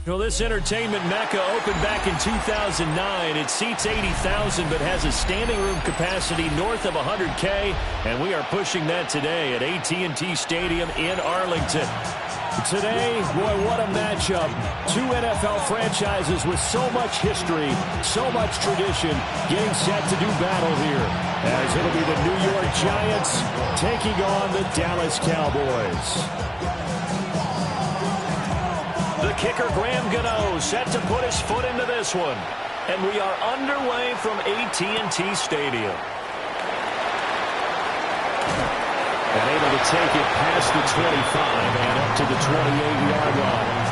Well, this entertainment mecca opened back in 2009. It seats 80,000 but has a standing room capacity north of 100K, and we are pushing that today at AT&T Stadium in Arlington. Today, boy, what a matchup. Two NFL franchises with so much history, so much tradition, getting set to do battle here, as it'll be the New York Giants taking on the Dallas Cowboys. The kicker, Graham Gano, set to put his foot into this one. And we are underway from AT&T Stadium. And able to take it past the 25 and up to the 28-yard line.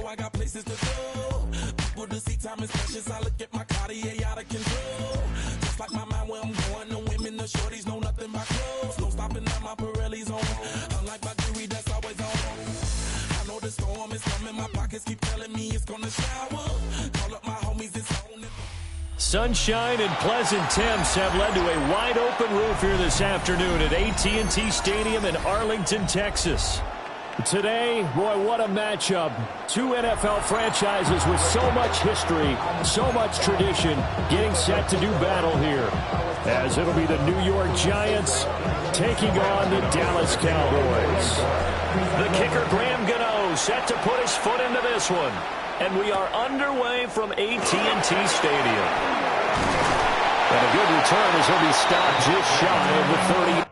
I got places to go. People to see, time is precious. I look at my Cartier out of control. Just like my mind where I'm going. The women, the shorties know nothing but clothes. No stopping at my Pirelli's on. Unlike my jewelry that's always on. I know the storm is coming. My pockets keep telling me it's gonna shower. Call up my homies, it's on. Sunshine and pleasant temps have led to a wide-open roof here this afternoon at AT&T Stadium in Arlington, Texas. Today, boy, what a matchup. Two NFL franchises with so much history, so much tradition, getting set to do battle here, as it'll be the New York Giants taking on the Dallas Cowboys. The kicker, Graham Gano, set to put his foot into this one. And we are underway from AT&T Stadium. And a good return as he'll be stopped just shy of the 30.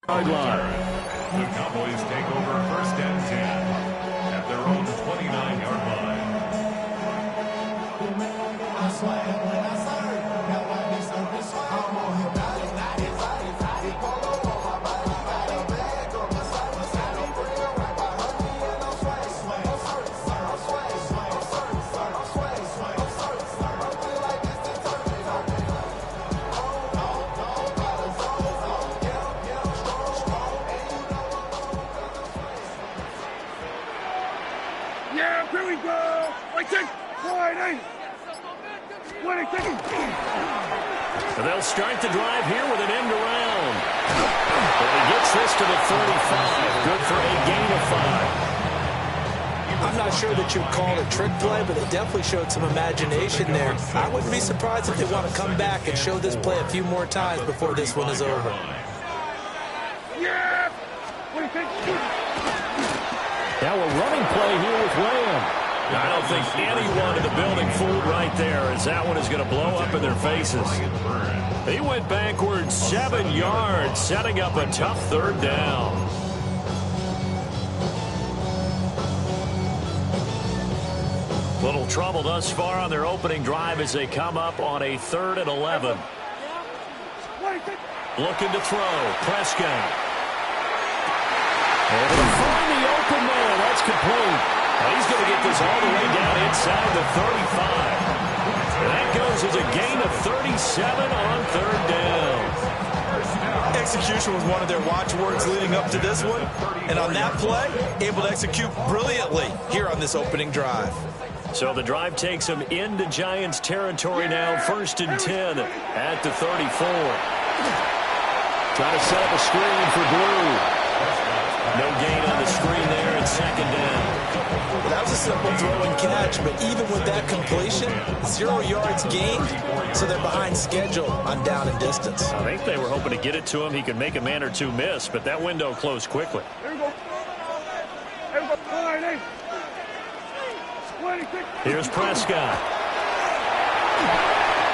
Line. The Cowboys take over first and 10 at their own 29-yard line. And they'll start the drive here with an end around. And he gets this to the 35. Good for a gain of 5. I'm not sure that you'd call it a trick play, but they definitely showed some imagination there. I wouldn't be surprised if they want to come back and show this play a few more times before this one is over. Now a running play here with Lamb. I don't think anyone in the building fooled right there, as that one is going to blow up in their faces. He went backwards 7 yards, setting up a tough third down. Little trouble thus far on their opening drive as they come up on a 3rd and 11. Looking to throw. Prescott. Able to find the open man. That's complete. He's going to get this all the way down inside the 35. And that goes as a gain of 37 on 3rd down. Execution was one of their watchwords leading up to this one. And on that play, able to execute brilliantly here on this opening drive. So the drive takes them into Giants territory now. 1st and 10 at the 34. Trying to set up a screen for Blue. No gain on the screen there, and 2nd down. Well, that was a simple throw and catch, but even with that completion, 0 yards gained, so they're behind schedule on down and distance. I think they were hoping to get it to him. He could make a man or two miss, but that window closed quickly. Here's Prescott.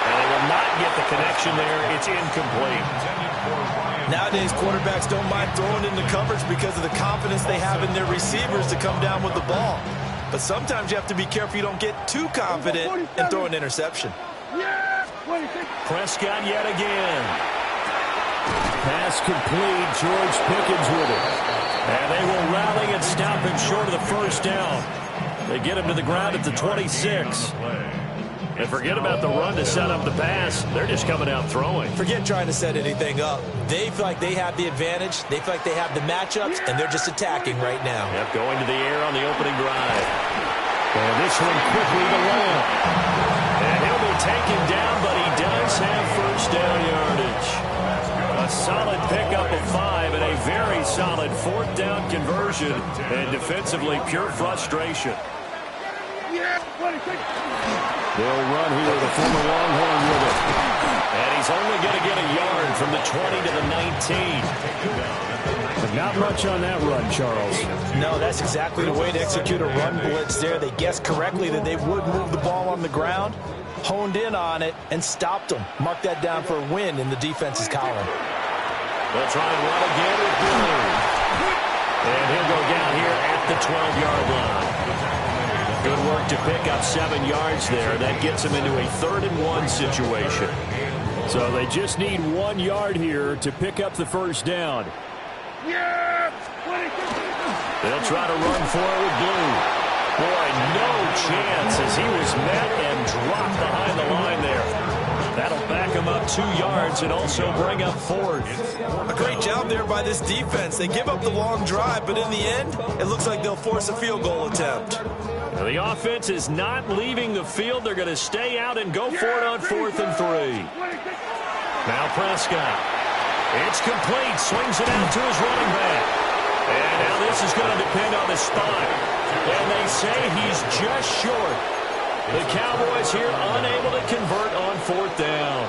And they will not get the connection there. It's incomplete. Nowadays, quarterbacks don't mind throwing into coverage because of the confidence they have in their receivers to come down with the ball. But sometimes you have to be careful you don't get too confident and throw an interception. Prescott yet again. Pass complete. George Pickens with it. And they will rally and stop him short of the 1st down. They get him to the ground at the 26. And forget about the run to set up the pass. They're just coming out throwing. Forget trying to set anything up. They feel like they have the advantage. They feel like they have the matchups, and they're just attacking right now. Yep, going to the air on the opening drive. And this one quickly to Lamb. And he'll be taken down, but he does have 1st down yardage. A solid pickup of 5 and a very solid 4th down conversion. And defensively, pure frustration. They'll run here, the former Longhorn with it. And he's only going to get a yard from the 20 to the 19. But not much on that run, Charles. No, that's exactly the way to execute a run blitz there. They guessed correctly that they would move the ball on the ground, honed in on it, and stopped them. Mark that down for a win in the defense's column. They'll try and run again with Blue. And he'll go down here at the 12-yard line. Good work to pick up 7 yards there. That gets them into a 3rd and 1 situation. So they just need 1 yard here to pick up the 1st down. They'll try to run for it with Blue. Boy, no chance as he was met and dropped behind the line there. That'll back him up 2 yards and also bring up 4th. A great job there by this defense. They give up the long drive, but in the end, it looks like they'll force a field goal attempt. Now the offense is not leaving the field. They're going to stay out and go for it on 4th and 3. Now Prescott. It's complete. Swings it out to his running back. And now this is going to depend on the spot. And they say he's just short. The Cowboys here unable to convert on 4th down.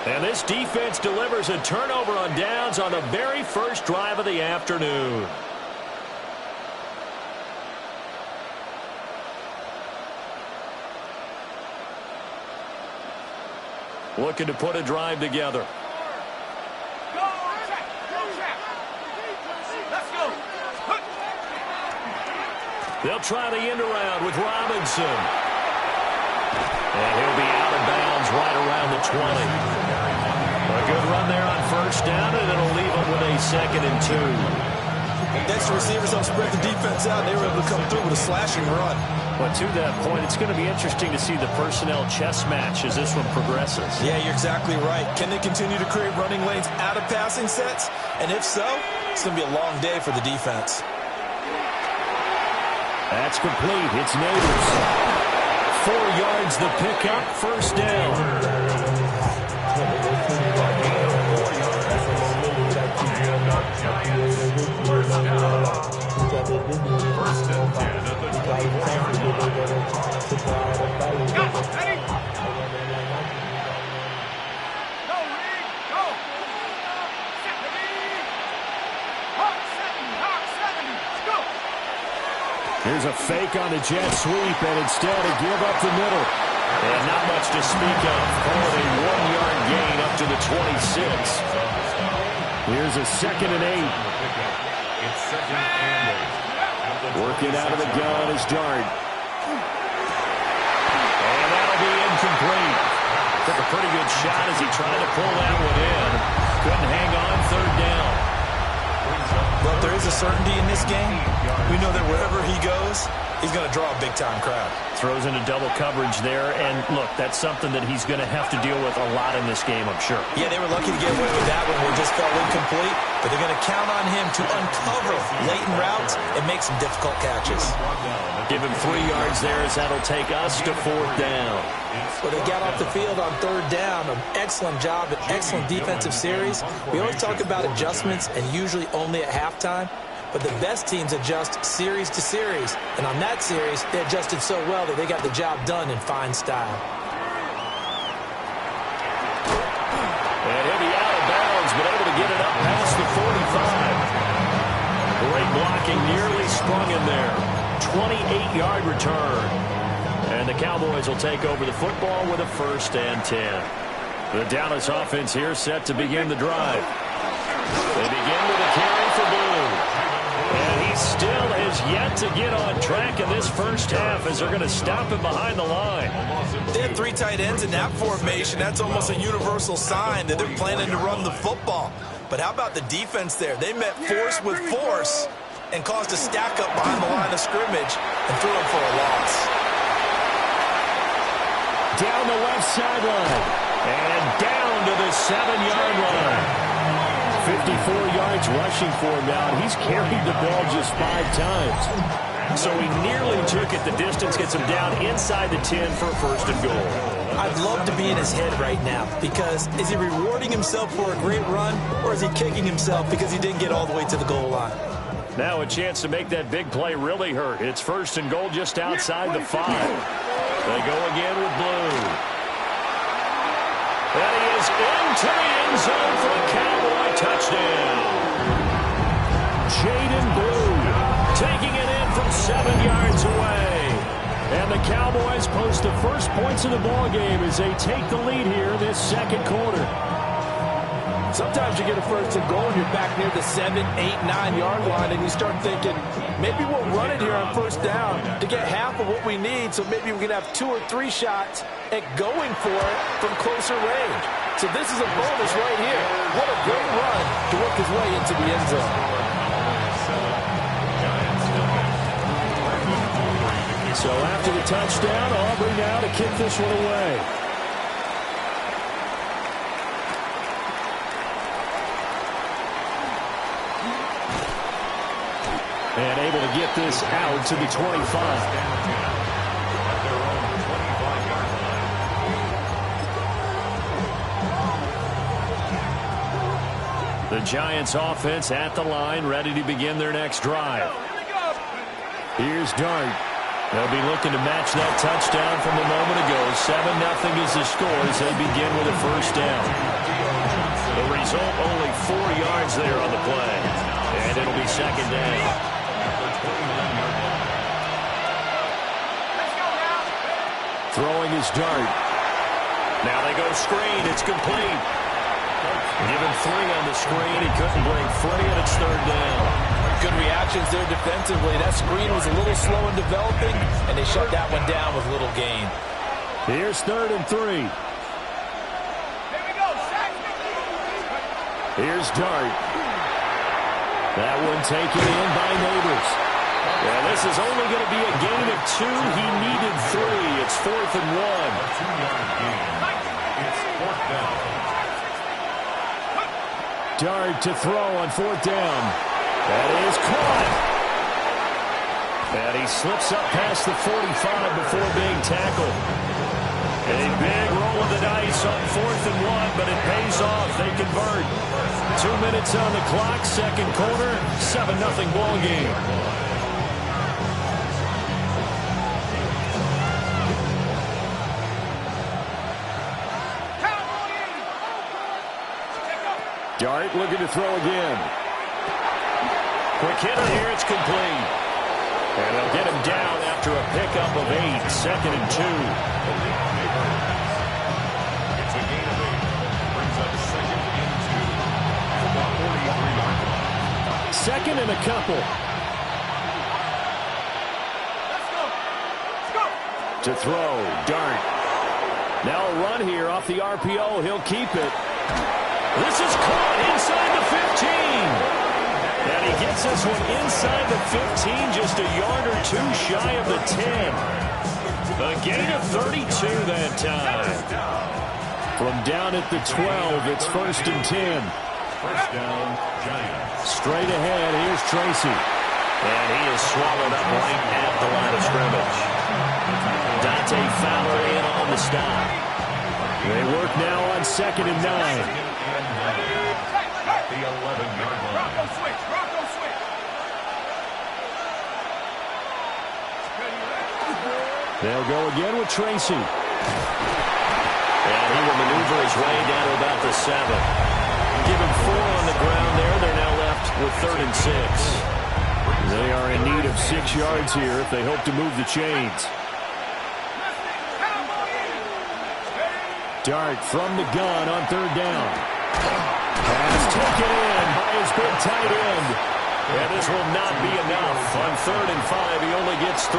And this defense delivers a turnover on downs on the very first drive of the afternoon. Looking to put a drive together. They'll try the end around with Robinson. And he'll be out of bounds right around the 20. A good run there on 1st down, and it'll leave them with a 2nd and 2. Extra receivers don't spread the defense out. They were able to come through with a slashing run. But to that point, it's going to be interesting to see the personnel chess match as this one progresses. Yeah, you're exactly right. Can they continue to create running lanes out of passing sets? And if so, it's going to be a long day for the defense. That's complete. It's Neighbors. 4 yards the pickup, first down. First and 10 at the 24-yard line. Ready? Go, Reed, go! Hawk 70, let's go! Here's a fake on the jet sweep, and instead a give up the middle. And not much to speak of. Call it a 1-yard gain up to the 26. Here's a 2nd and 8. It's 2nd and 8. Working out of the gun is Dart. And that'll be incomplete. Took a pretty good shot as he tried to pull that one in. Couldn't hang on, 3rd down. Well, there is a certainty in this game. We know that wherever he goes, he's going to draw a big-time crowd. Throws into double coverage there, and look, that's something that he's going to have to deal with a lot in this game, I'm sure. Yeah, they were lucky to get away with that one where it just fell incomplete, but they're going to count on him to uncover latent routes and make some difficult catches. Give him 3 yards there as that'll take us to 4th down. Well, they got off the field on 3rd down. An excellent job, an excellent defensive series. We always talk about adjustments and usually only at halftime. But the best teams adjust series to series. And on that series, they adjusted so well that they got the job done in fine style. And he'll be out of bounds, but able to get it up past the 45. Great blocking, nearly sprung in there. 28-yard return. And the Cowboys will take over the football with a 1st and 10. The Dallas offense here set to begin the drive. They begin with a carry for Blue. And he still has yet to get on track in this first half as they're going to stop him behind the line. They have 3 tight ends in that formation. That's almost a universal sign that they're planning to run the football. But how about the defense there? They met force with force and caused a stack up behind the line of scrimmage and threw him for a loss. Down the left sideline and down to the 7-yard line. 54 yards rushing for him now, and he's carried the ball just 5 times. So he nearly took it the distance, gets him down inside the 10 for a 1st and goal. I'd love to be in his head right now because is he rewarding himself for a great run or is he kicking himself because he didn't get all the way to the goal line? Now a chance to make that big play really hurt. It's 1st and goal just outside the 5. They go again with Blue. And he is into the end zone for a Cowboy touchdown. Jaden Blue taking it in from 7 yards away. And the Cowboys post the first points of the ballgame as they take the lead here this 2nd quarter. Sometimes you get a 1st and goal and you're back near the 7, 8, 9-yard line and you start thinking, maybe we'll run it here on 1st down to get half of what we need so maybe we can have 2 or 3 shots at going for it from closer range. So this is a bonus right here. What a great run to work his way into the end zone. So after the touchdown, Aubrey now to kick this one away. And able to get this out to the 25. The Giants offense at the line, ready to begin their next drive. Here's Dart. They'll be looking to match that touchdown from a moment ago. 7-0 is the score as they begin with a 1st down. The result, only 4 yards there on the play. And it'll be 2nd down. Throwing his Dart. Now they go screen. It's complete. Give him 3 on the screen. He couldn't break free, and it's 3rd down. Good reactions there defensively. That screen was a little slow in developing, and they shut that one down with little gain. Here's 3rd and 3. Here's Dart. That one taken in by Neighbors. Well, this is only going to be a gain of 2. He needed 3. It's 4th and 1. 2-yard gain. It's 4th down. Dart to throw on 4th down. That is caught. And he he slips up past the 45 before being tackled. A big roll of the dice on 4th and 1, but it pays off. They convert. 2 minutes on the clock, second quarter, 7-0 ball game. Dart looking to throw again. Quick hitter here, it's complete. And they'll get him down after a pickup of 8, 2nd and 2. It's a gain of 8. Brings up 2nd and 2. About 43-yard line. 2nd and a couple. Let's go. Let's go. To throw, Dart. Now a run here off the RPO. He'll keep it. This is caught inside the 15. And he gets this one inside the 15, just a yard or two shy of the 10. A gain of 32 that time. From down at the 12, it's 1st and 10. First down, Giants. Straight ahead, here's Tracy. And he is swallowed up right at the line of scrimmage. Dante Fowler in on the stop. They work now on 2nd and 9. At the 11-yard line. Bronco switch. Bronco switch. They'll go again with Tracy. And he will maneuver his way down to about the 7. Give him 4 on the ground there. They're now left with 3rd and 6. They are in need of 6 yards here if they hope to move the chains. Dart from the gun on 3rd down. Pass taken in by his big tight end. And this will not be enough. On 3rd and 5, he only gets 3.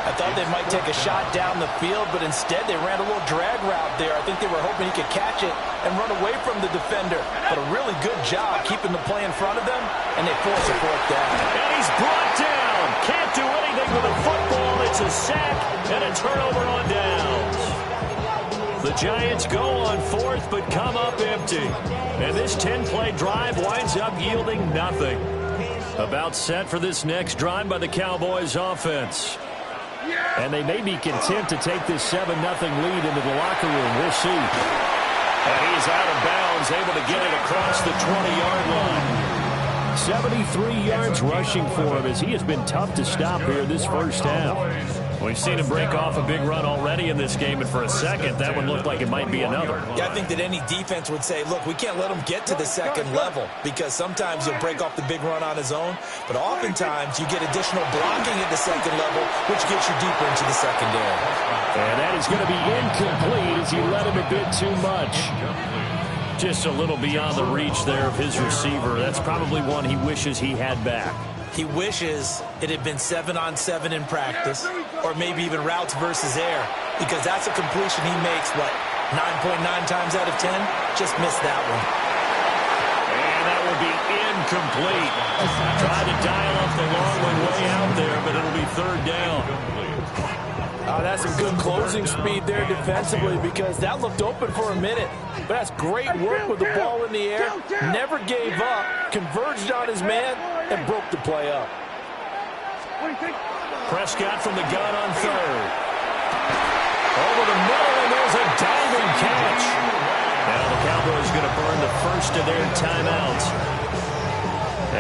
I thought they might take a shot down the field, but instead they ran a little drag route there. I think they were hoping he could catch it and run away from the defender. But a really good job keeping the play in front of them, and they force a 4th down. And he's brought down. Can't do anything with a football. It's a sack and a turnover on downs. The Giants go on 4th, but come up empty. And this 10-play drive winds up yielding nothing. About set for this next drive by the Cowboys offense. And they may be content to take this 7-0 lead into the locker room. We'll see. And he's out of bounds, able to get it across the 20-yard line. 73 yards rushing for him as he has been tough to stop here this first half. We've seen him break off a big run already in this game, and for a second, that one looked like it might be another. Yeah, I think that any defense would say, look, we can't let him get to the 2nd level because sometimes he'll break off the big run on his own, but oftentimes you get additional blocking at the 2nd level, which gets you deeper into the secondary. And that is going to be incomplete as he led him a bit too much. Just a little beyond the reach there of his receiver. That's probably one he wishes he had back. He wishes it had been 7-on-7 in practice, or maybe even routes versus air, because that's a completion he makes, 9.9 times out of 10? Just missed that one. And that will be incomplete. Tried to dial up the long one way out there, but it'll be 3rd down. That's some good closing speed there defensively because that looked open for a minute. But that's great work with the ball in the air. Never gave up, converged on his man, and broke the play up. Prescott from the gun on 3rd. Over the middle, and there's a diving catch. Now the Cowboys going to burn the first of their timeouts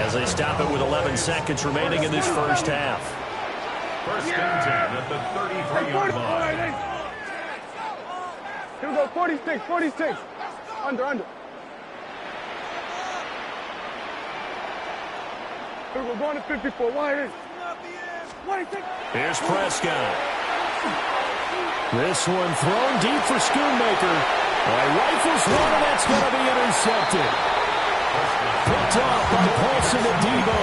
as they stop it with 11 seconds remaining in this first half. 1st and 10 at the 33-yard line. Here we go, 46, 46. Under. Here we go, going to 54. Wide in. 26. Here's Prescott. This one thrown deep for Schoonmaker. Rifles one, and that's going to be intercepted. Picked off by Paulson and Debo.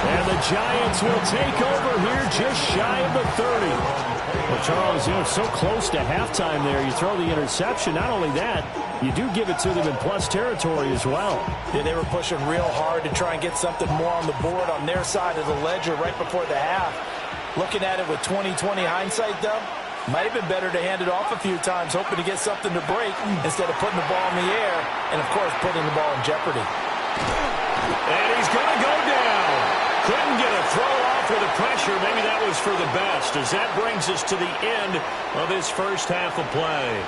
And the Giants will take over here just shy of the 30. Well, Charles, you know, so close to halftime there. You throw the interception. Not only that, you do give it to them in plus territory as well. Yeah, they were pushing real hard to try and get something more on the board on their side of the ledger right before the half. Looking at it with 20/20 hindsight, though, might have been better to hand it off a few times, hoping to get something to break instead of putting the ball in the air and, of course, putting the ball in jeopardy. And he's going to go down. Couldn't get a the throw off with the pressure. Maybe that was for the best, as that brings us to the end of this first half of play.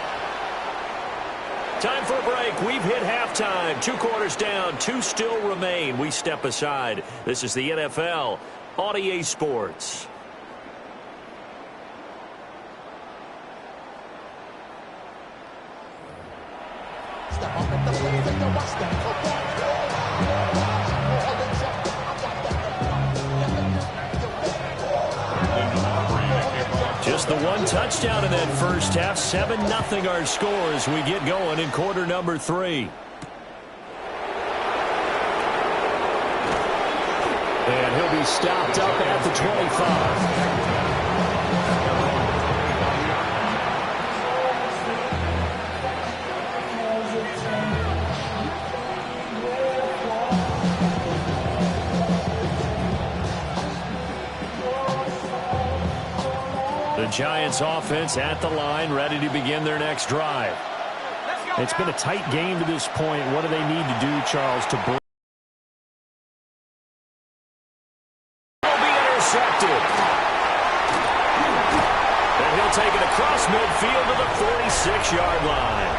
Time for a break. We've hit halftime. 2 quarters down, 2 still remain. We step aside. This is the NFL on EA Sports. Just the 1 touchdown in that first half. 7-0 our score as we get going in quarter number 3. And he'll be stopped up at the 25. The Giants offense at the line, ready to begin their next drive. It's been a tight game to this point. What do they need to do, Charles, to break? Will be intercepted. And he'll take it across midfield to the 46-yard line.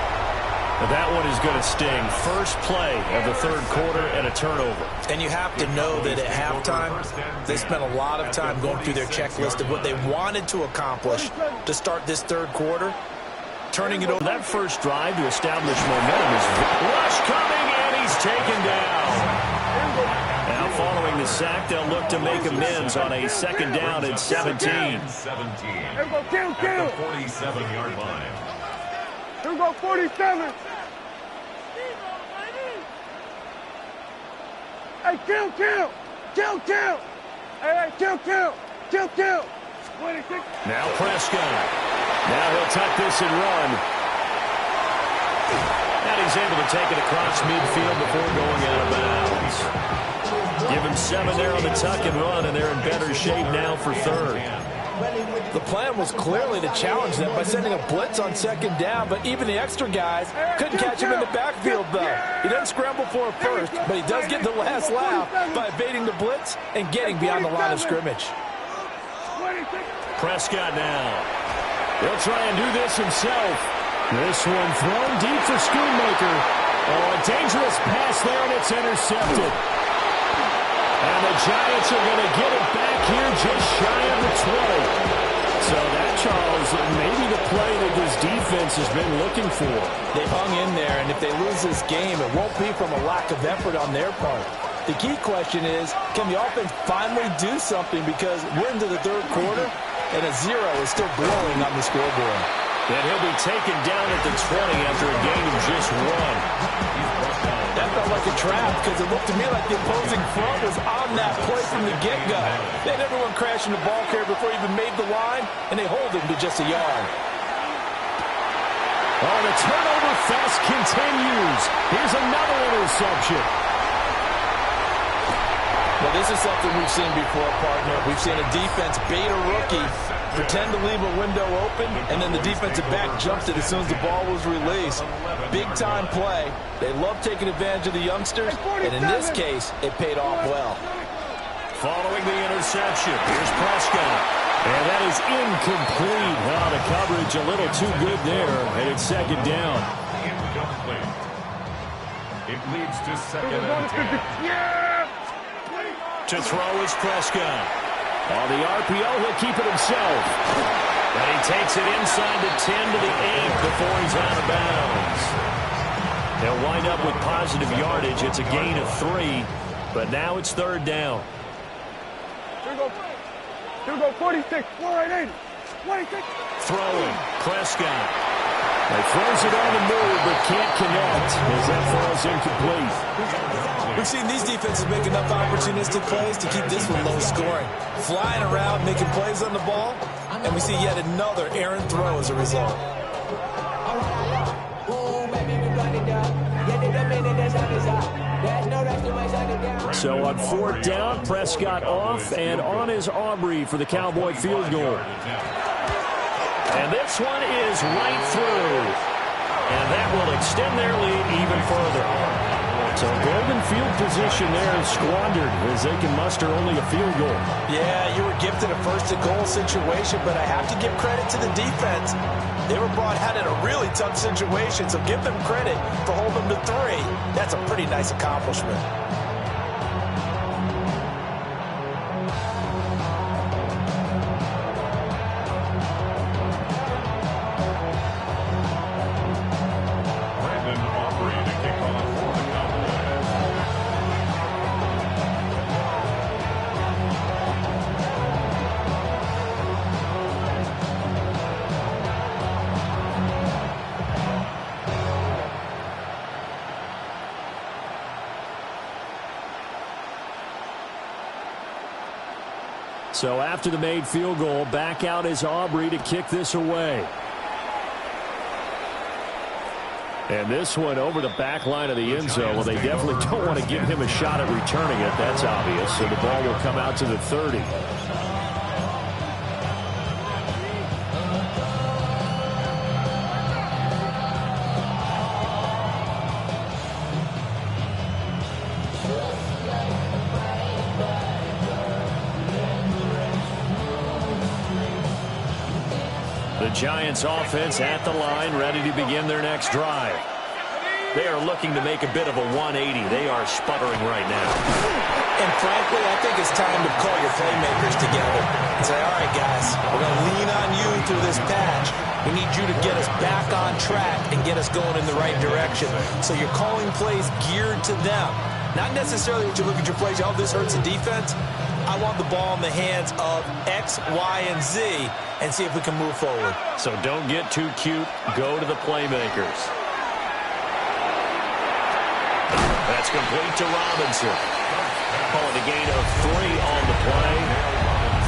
Now that one is going to sting. First play of the third quarter and a turnover. And you have to know that at halftime, they spent a lot of time going through their checklist of what they wanted to accomplish to start this third quarter. Turning it over. That first drive to establish momentum is rush coming, and he's taken down. Now following the sack, they'll look to make amends on a second down and 17. 17. At the 47-yard line. Here we go, 47. Hey, kill. Hey, kill. 26. Now Prescott. Now he'll tuck this and run. And he's able to take it across midfield before going out of bounds. Give him 7 there on the tuck and run, and they're in better shape now for third. The plan was clearly to challenge them by sending a blitz on second down, but even the extra guys couldn't catch him in the backfield, though. He doesn't scramble for a first, but he does get the last laugh by evading the blitz and getting beyond the line of scrimmage. Prescott now. He'll try and do this himself. This one thrown deep for Schoonmaker. Oh, a dangerous pass there, and it's intercepted. And the Giants are going to get it back here just shy of the 20. So that, Charles, maybe the play that this defense has been looking for. They've hung in there, and if they lose this game, it won't be from a lack of effort on their part. The key question is, can the offense finally do something, because we're into the third quarter, and a 0 is still glowing on the scoreboard. And he'll be taken down at the 20 after a gain of just 1. That felt like a trap, because it looked to me like the opposing front was on that play from the get-go. They had everyone crashing the ball carrier before he even made the line, and they hold him to just a yard. Oh, the turnover fest continues. Here's another interception. Well, this is something we've seen before, partner. We've seen a defense bait a rookie, pretend to leave a window open, and then the defensive back jumped it as soon as the ball was released. Big-time play. They love taking advantage of the youngsters, and in this case, it paid off well. Following the interception, here's Prescott. And that is incomplete. Well, the coverage a little too good there, and it's second down. Incomplete. It leads to second and 10. To throw is Prescott. On the RPO, he'll keep it himself. And he takes it inside the 10 to the 8 before he's out of bounds. They'll wind up with positive yardage. It's a gain of 3, but now it's third down. Here we go, 46. 180. 26. Throwing, Prescott. He throws it on the move, but can't connect as that throw is incomplete. We've seen these defenses make enough opportunistic plays to keep this one low scoring. Flying around, making plays on the ball, and we see yet another errant throw as a result. So on fourth down, Prescott off, and on is Aubrey for the Cowboy field goal. And this one is right through. And that will extend their lead even further. So golden field position there is squandered as they can muster only a field goal. Yeah, you were gifted a first-and-goal situation, but I have to give credit to the defense. They were brought out in a really tough situation, so give them credit for holding them to 3. That's a pretty nice accomplishment. So after the made field goal, back out is Aubrey to kick this away. And this one over the back line of the end zone. Well, they definitely don't want to give him a shot at returning it. That's obvious. So the ball will come out to the 30. The Giants offense at the line, ready to begin their next drive. They are looking to make a bit of a 180. They are sputtering right now. And frankly, I think it's time to call your playmakers together and say, all right, guys, we're going to lean on you through this patch. We need you to get us back on track and get us going in the right direction. So you're calling plays geared to them. Not necessarily that you look at your plays, oh, this hurts the defense. I want the ball in the hands of X, Y, and Z and see if we can move forward. So don't get too cute. Go to the playmakers. That's complete to Robinson. Calling a gain of 3 on the play.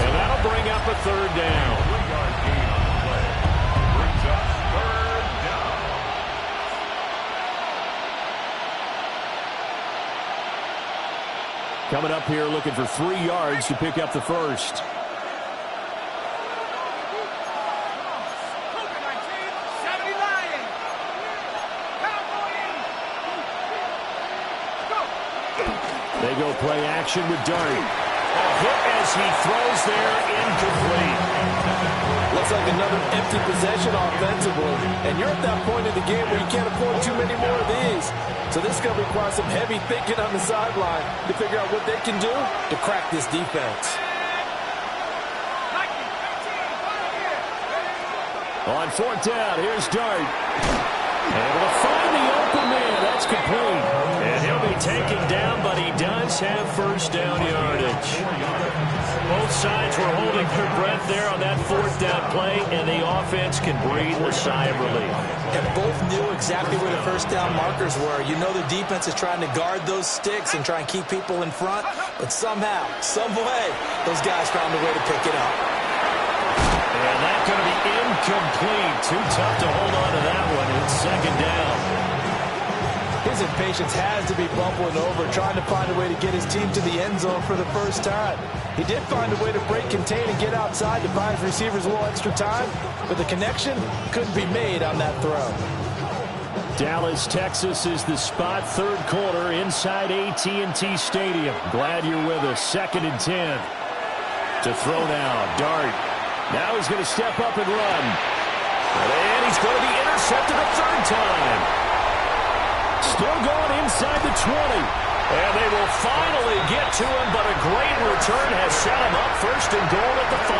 And that'll bring up a 3rd down. 3-yard gain on the play. Brings up 3rd down. Coming up here looking for 3 yards to pick up the first. They go play action with Dart. A hit as he throws there, incomplete. Looks like another empty possession offensively. And you're at that point in the game where you can't afford too many more of these. So this is going to require some heavy thinking on the sideline to figure out what they can do to crack this defense. On 4th down, here's Dart. Able to find the open man. That's complete. And he'll be taken down, but he does have first down yardage. Both sides were holding their breath there on that 4th down play, and the offense can breathe a sigh of relief. And both knew exactly where the first down markers were. You know the defense is trying to guard those sticks and try and keep people in front, but somehow, some way, those guys found a way to pick it up. And that's going to be incomplete. Too tough to hold on to that one. It's 2nd down. His impatience has to be bubbling over, trying to find a way to get his team to the end zone for the first time. He did find a way to break, contain, and get outside to buy his receivers a little extra time, but the connection couldn't be made on that throw. Dallas, Texas is the spot. 3rd quarter inside AT&T Stadium. Glad you're with us. 2nd and 10. To throw now, Dart. Now he's going to step up and run. And he's going to be intercepted a 3rd time. Still going inside the 20. And they will finally get to him, but a great return has set him up 1st and goal at the 5.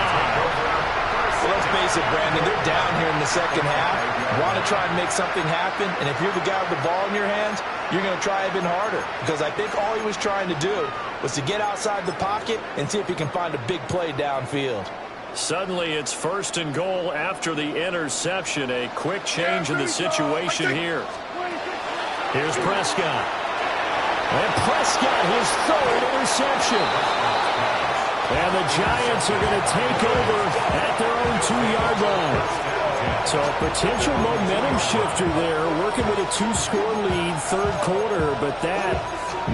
Well, let's face it, Brandon, they're down here in the second half. Want to try and make something happen, and if you're the guy with the ball in your hands, you're going to try even harder. Because I think all he was trying to do was to get outside the pocket and see if he can find a big play downfield. Suddenly it's 1st and goal after the interception. A quick change in the situation here. Here's Prescott. And Prescott, his 3rd interception. And the Giants are going to take over at their own 2-yard line. So a potential momentum shifter there, working with a 2-score lead, 3rd quarter, but that,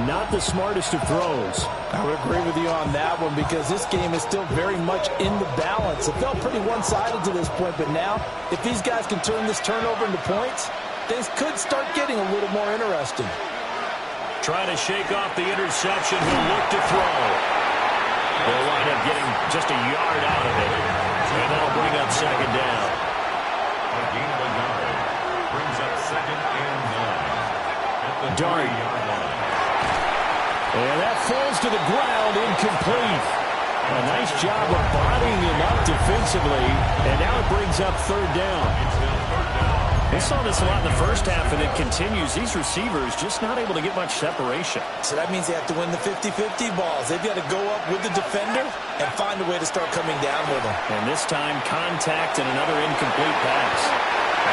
not the smartest of throws. I would agree with you on that one because this game is still very much in the balance. It felt pretty one-sided to this point, but now, if these guys can turn this turnover into points, things could start getting a little more interesting. Trying to shake off the interception. He'll look to throw. They'll wind up getting just a yard out of it. And that'll bring up second down. A gain of a yard brings up 2nd and 9 at the 3-yard line. And that falls to the ground, incomplete. A nice job of bodying him up defensively. And now it brings up 3rd down. It's now 3rd down. We saw this a lot in the first half, and it continues. These receivers just not able to get much separation. So that means they have to win the 50-50 balls. They've got to go up with the defender and find a way to start coming down with them. And this time, contact and another incomplete pass.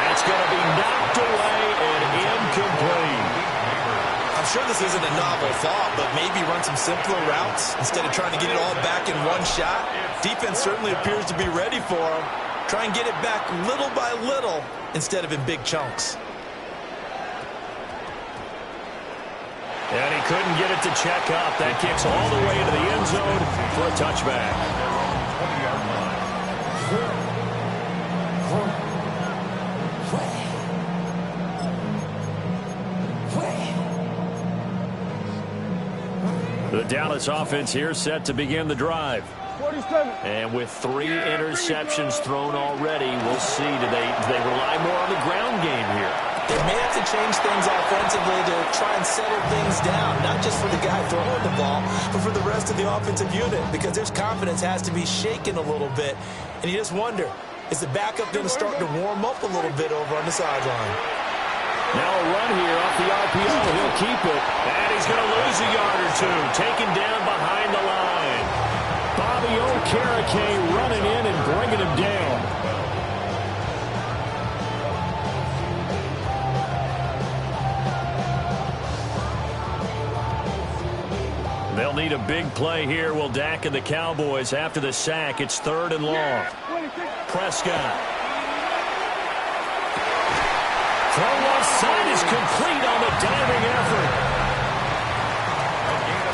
That's going to be knocked away and incomplete. I'm sure this isn't a novel thought, but maybe run some simpler routes instead of trying to get it all back in one shot. Defense certainly appears to be ready for him. Try and get it back little by little instead of in big chunks. And he couldn't get it to check up. That kicks all the way into the end zone for a touchback. 20-yard line. The Dallas offense here set to begin the drive. 47. And with 3 interceptions thrown already, we'll see. Do they rely more on the ground game here? They may have to change things offensively to try and settle things down, not just for the guy throwing the ball, but for the rest of the offensive unit, because their confidence has to be shaken a little bit. And you just wonder, is the backup going to start to warm up a little bit over on the sideline? Now a run here off the RPO. He'll keep it. And he's going to lose a yard or two. Taken down behind the line. Bobby Okereke running in and bringing him down. They'll need a big play here. Will Dak and the Cowboys after the sack. It's 3rd and long. Prescott. Throw left side is complete on the diving effort.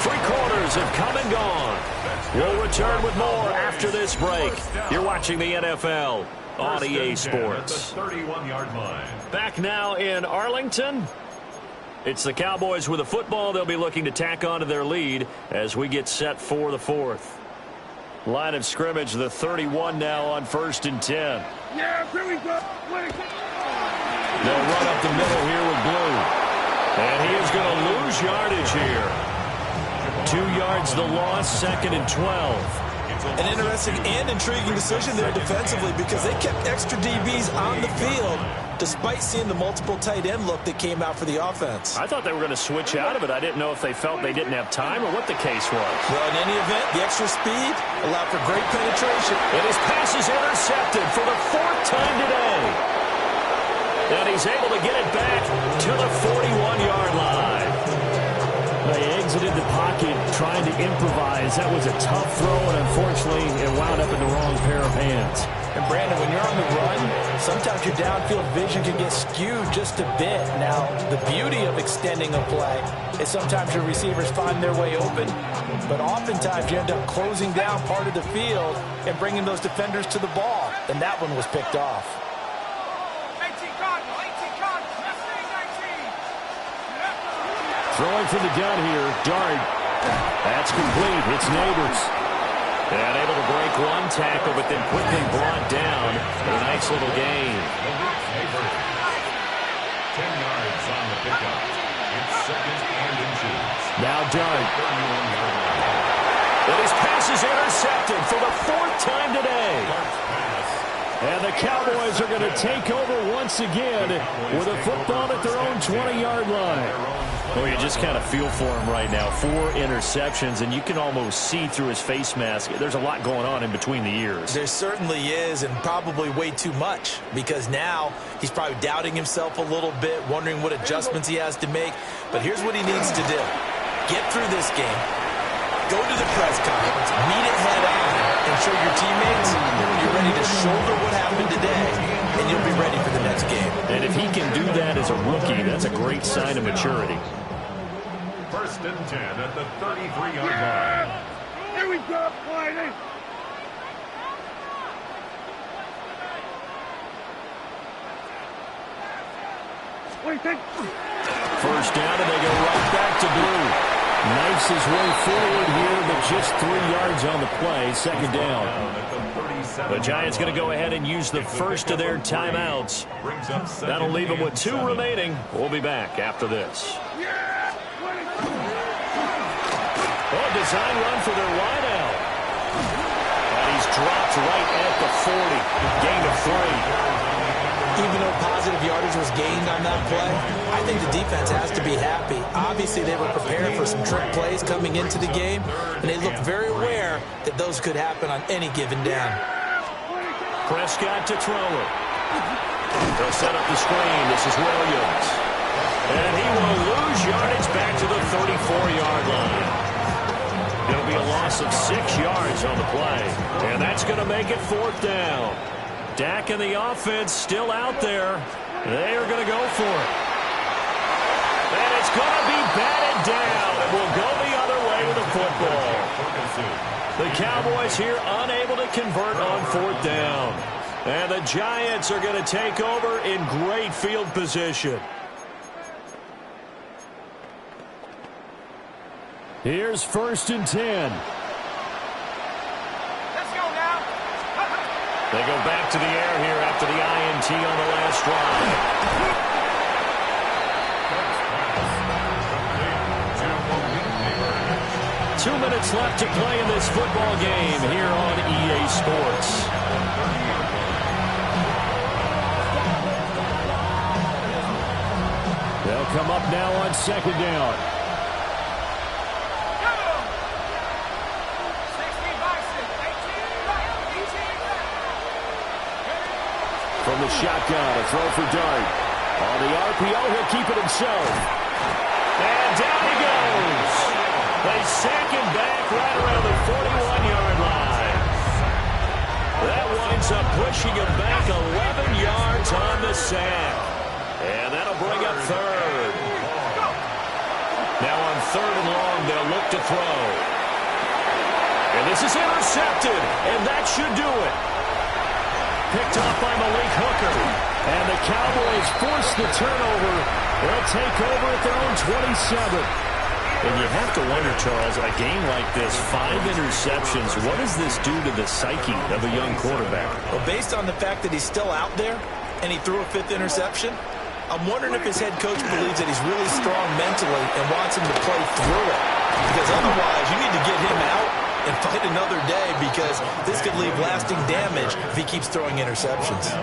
3 quarters have come and gone. We'll return with more after this break. You're watching the NFL on EA Sports. 31-yard line. Back now in Arlington. It's the Cowboys with a football. They'll be looking to tack on to their lead as we get set for the 4th. Line of scrimmage, the 31 now on 1st and 10. Yeah, here we go. They'll run up the middle here with Blue. And he is going to lose yardage here. 2 yards the loss, 2nd and 12. An interesting and intriguing decision there defensively because they kept extra DBs on the field despite seeing the multiple tight end look that came out for the offense. I thought they were going to switch out of it. I didn't know if they felt they didn't have time or what the case was. Well, in any event, the extra speed allowed for great penetration. And his pass is intercepted for the 4th time today. And he's able to get it back to the 41-yard line. They exited the pocket trying to improvise. That was a tough throw, and unfortunately, it wound up in the wrong pair of hands. And Brandon, when you're on the run, sometimes your downfield vision can get skewed just a bit. Now, the beauty of extending a play is sometimes your receivers find their way open, but oftentimes you end up closing down part of the field and bringing those defenders to the ball, and that one was picked off. Throwing for the gun here, Dart. That's complete. It's Neighbors. And able to break one tackle, but then quickly brought down. A nice little gain. 10 yards on the pickup. It's 2nd and inches. Now Dart. 31-yard line. And his pass is intercepted for the 4th time today. And the Cowboys are going to take over once again with a football at their own 20-yard line. Well, you just kind of feel for him right now. 4 interceptions, and you can almost see through his face mask. There's a lot going on in between the ears. There certainly is, and probably way too much, because now he's probably doubting himself a little bit, wondering what adjustments he has to make. But here's what he needs to do. Get through this game. Go to the press conference. Meet it head on and show your teammates you're ready to shoulder what happened today, and you'll be ready for the next game. And if he can do that as a rookie, that's a great sign of maturity. 1st and 10 at the 33-yard line. Here we go, Friday. First down, and they go right back to Blue. Knifes his way forward here, but just 3 yards on the play. Second down. The Giants going to go ahead and use the first of their timeouts. That'll leave them with 2 remaining. We'll be back after this. Oh, design run for their wideout. And he's dropped right at the 40. Gain of 3. Even though positive yardage was gained on that play, I think the defense has to be happy. Obviously, they were prepared for some trick plays coming into the game, and they looked very aware that those could happen on any given down. Prescott to throw it. They'll set up the screen. This is Williams. And he will lose yardage back to the 34-yard line. It'll be a loss of 6 yards on the play. And that's going to make it 4th down. Dak and the offense still out there. They are going to go for it. And it's going to be batted down. And we'll go the other way with the football. The Cowboys here unable to convert on 4th down. And the Giants are going to take over in great field position. Here's 1st and 10. They go back to the air here after the INT on the last drive. 2 minutes left to play in this football game here on EA Sports. They'll come up now on 2nd down. From the shotgun, a throw for Dart. On the RPO, he'll keep it himself. And down he goes. They sack him back right around the 41-yard line. That winds up pushing him back 11 yards on the sack. And that'll bring up 3rd. Now on 3rd and long, they'll look to throw. And this is intercepted, and that should do it. Picked off by Malik Hooker. And the Cowboys force the turnover. They'll take over at their own 27. And you have to wonder, Charles, a game like this, 5 interceptions, what does this do to the psyche of a young quarterback? Well, based on the fact that he's still out there and he threw a 5th interception, I'm wondering if his head coach believes that he's really strong mentally and wants him to play through it. Because otherwise, you need to get him out and fight another day, because this could leave lasting damage if he keeps throwing interceptions.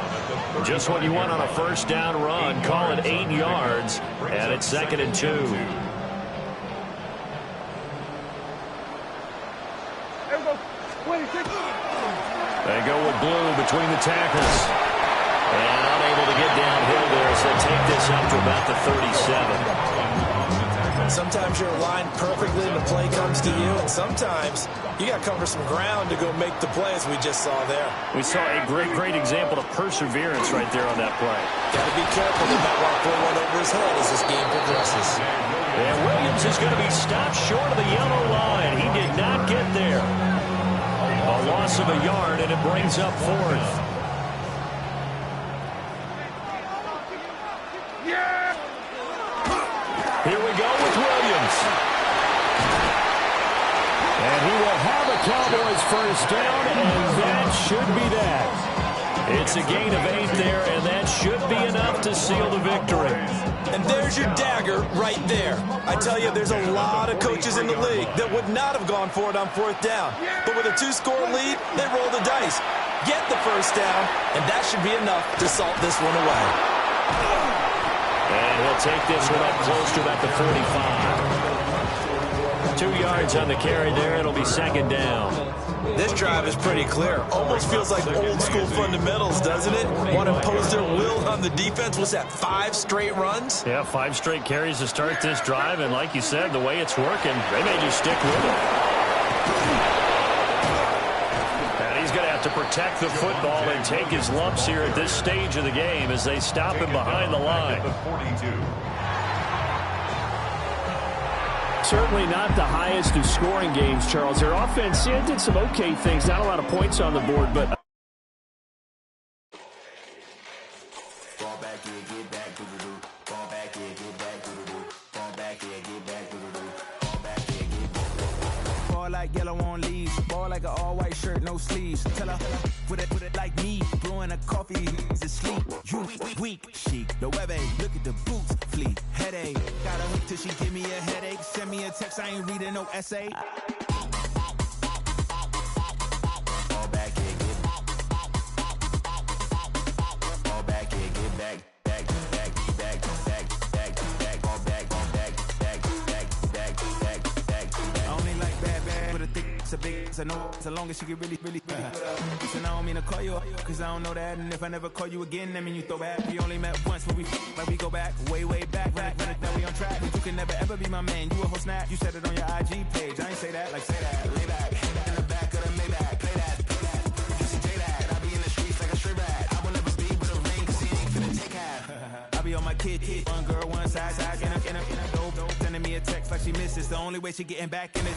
Just what you want on a 1st down run. Call it 8 yards, and it's 2nd and 2. They go with Blue between the tackles. And unable to get downhill there, so take this up to about the 37. Sometimes you're aligned perfectly and the play comes to you, and sometimes you got to cover some ground to go make the play, as we just saw there. We saw a great example of perseverance right there on that play. Got to be careful. They might want to throw one over his head as this game progresses. And Williams is going to be stopped short of the yellow line. He did not get there. A loss of a yard, and it brings up 4th. Here we go with Williams. And he will have a Cowboys 1st down, and that should be that. It's a gain of 8 there, and that should be enough to seal the victory. And there's your dagger right there. I tell you, there's a lot of coaches in the league that would not have gone for it on 4th down. But with a 2-score lead, they roll the dice. Get the 1st down, and that should be enough to salt this one away. And he'll take this one up close to about the 45. 2 yards on the carry there. It'll be 2nd down. This drive is pretty clear. Almost feels like old school fundamentals, doesn't it? Want to impose their will on the defense. Was that 5 straight runs? Yeah, 5 straight carries to start this drive. And like you said, the way it's working, they may just stick with it. And he's going to have to protect the football and take his lumps here at this stage of the game as they stop him behind the line. Certainly not the highest of scoring games, Charles. Their offense did some okay things. Not a lot of points on the board, but... Ball back, get back, ball back. yellow on leaves. Ball like an all-white shirt, no sleeves. Tell her, put it like me. Blowing a coffee, he's asleep. You weak, chic. The web look at the boots, fleet. Headache, got a hook till she give me a headache. Send me a text, I ain't reading no essay. Fall back here, get fall back here, get back. It's a big, it's a no, as long as she get really put up. Listen, I don't mean to call you up, cause I don't know that. And if I never call you again, that mean you throw back. We only met once, but we go back, way back. Now we on track, but you can never ever be my man. You a whole snap, you said it on your IG page. I ain't say that, like say that, lay back. In the back of the Maybach, play that. Just say that, I be in the streets like a stray rat. I will never be with a ring, cause he ain't finna take half. I be on my kid, one girl, one side, in a dope, sending me a text like she misses. The only way she getting back in it.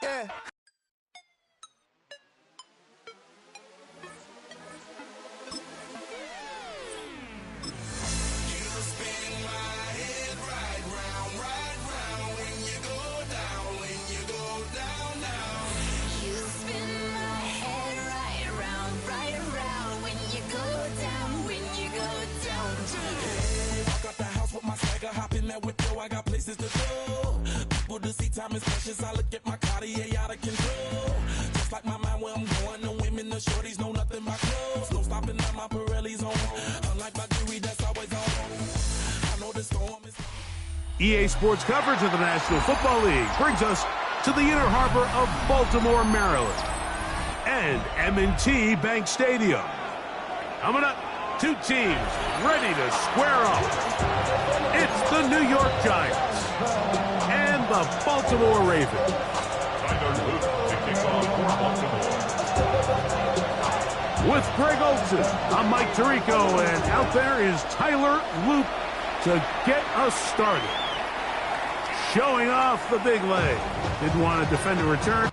Yeah. Hop in that window, I got places to go. People to see, time is precious. I look at my Cartier out of control. Just like my mind where I'm going. The women, the shorties know nothing but clothes. No stopping at my Pirelli's on. Unlike my jewelry that's always on. I know the storm is. EA Sports coverage of the National Football League brings us to the inner harbor of Baltimore, Maryland, and M&T Bank Stadium. Coming up, two teams ready to square off. It's the New York Giants and the Baltimore Ravens. With Greg Olson, I'm Mike Tirico, and out there is Tyler Loop to get us started. Showing off the big leg. Didn't want to defend a return.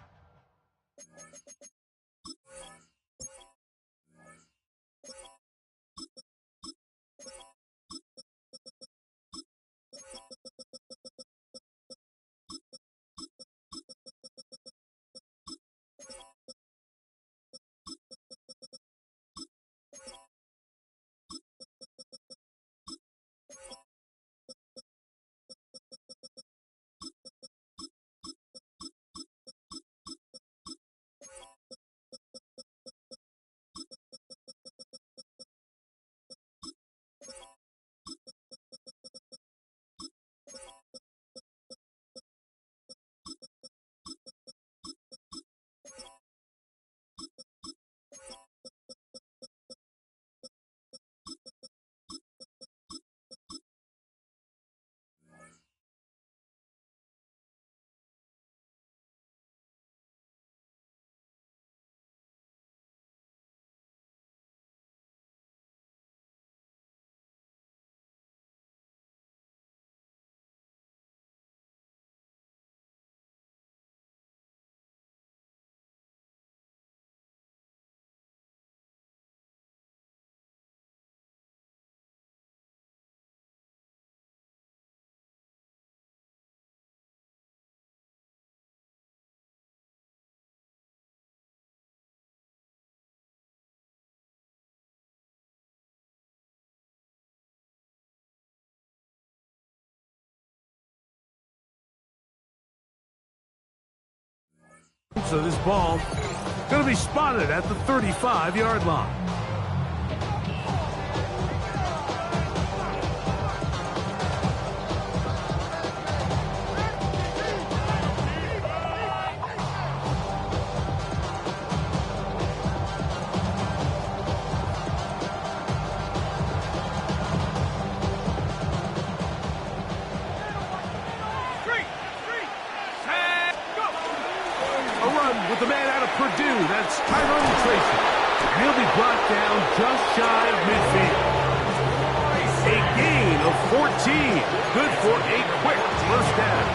So this ball going to be spotted at the 35-yard line. With the man out of Purdue, that's Tyrone Tracy. And he'll be brought down just shy of midfield. A gain of 14. Good for a quick first down.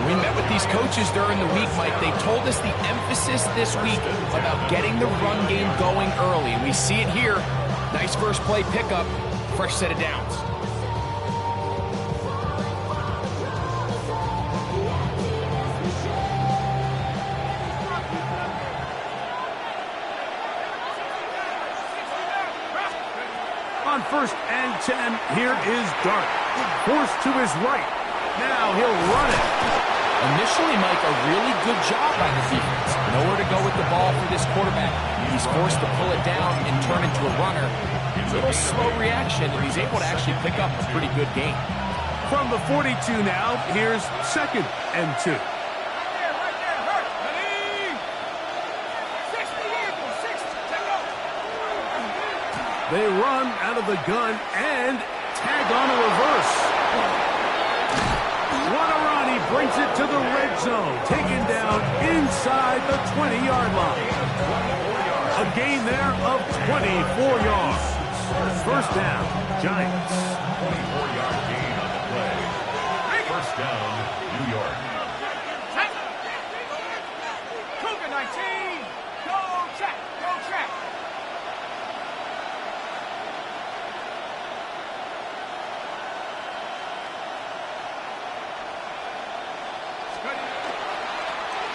We met with these coaches during the week, Mike. They told us the emphasis this week about getting the run game going early. And we see it here. Nice first play pickup, fresh set of downs. On 1st and 10, here is Dart. Forced to his right. Now he'll run it. Initially, Mike, a really good job by the defense. Nowhere to go with the ball for this quarterback. He's forced to pull it down and turn into a runner. A little slow reaction, and he's able to actually pick up a pretty good gain. From the 42 now, here's 2nd and 2. They run out of the gun and tag on a reverse. What a run. He brings it to the red zone. Taken down inside the 20-yard line. A gain there of 24 yards. First down, Giants. 24-yard gain on the play. First down, New York. Cougar 19. Go track. Go track.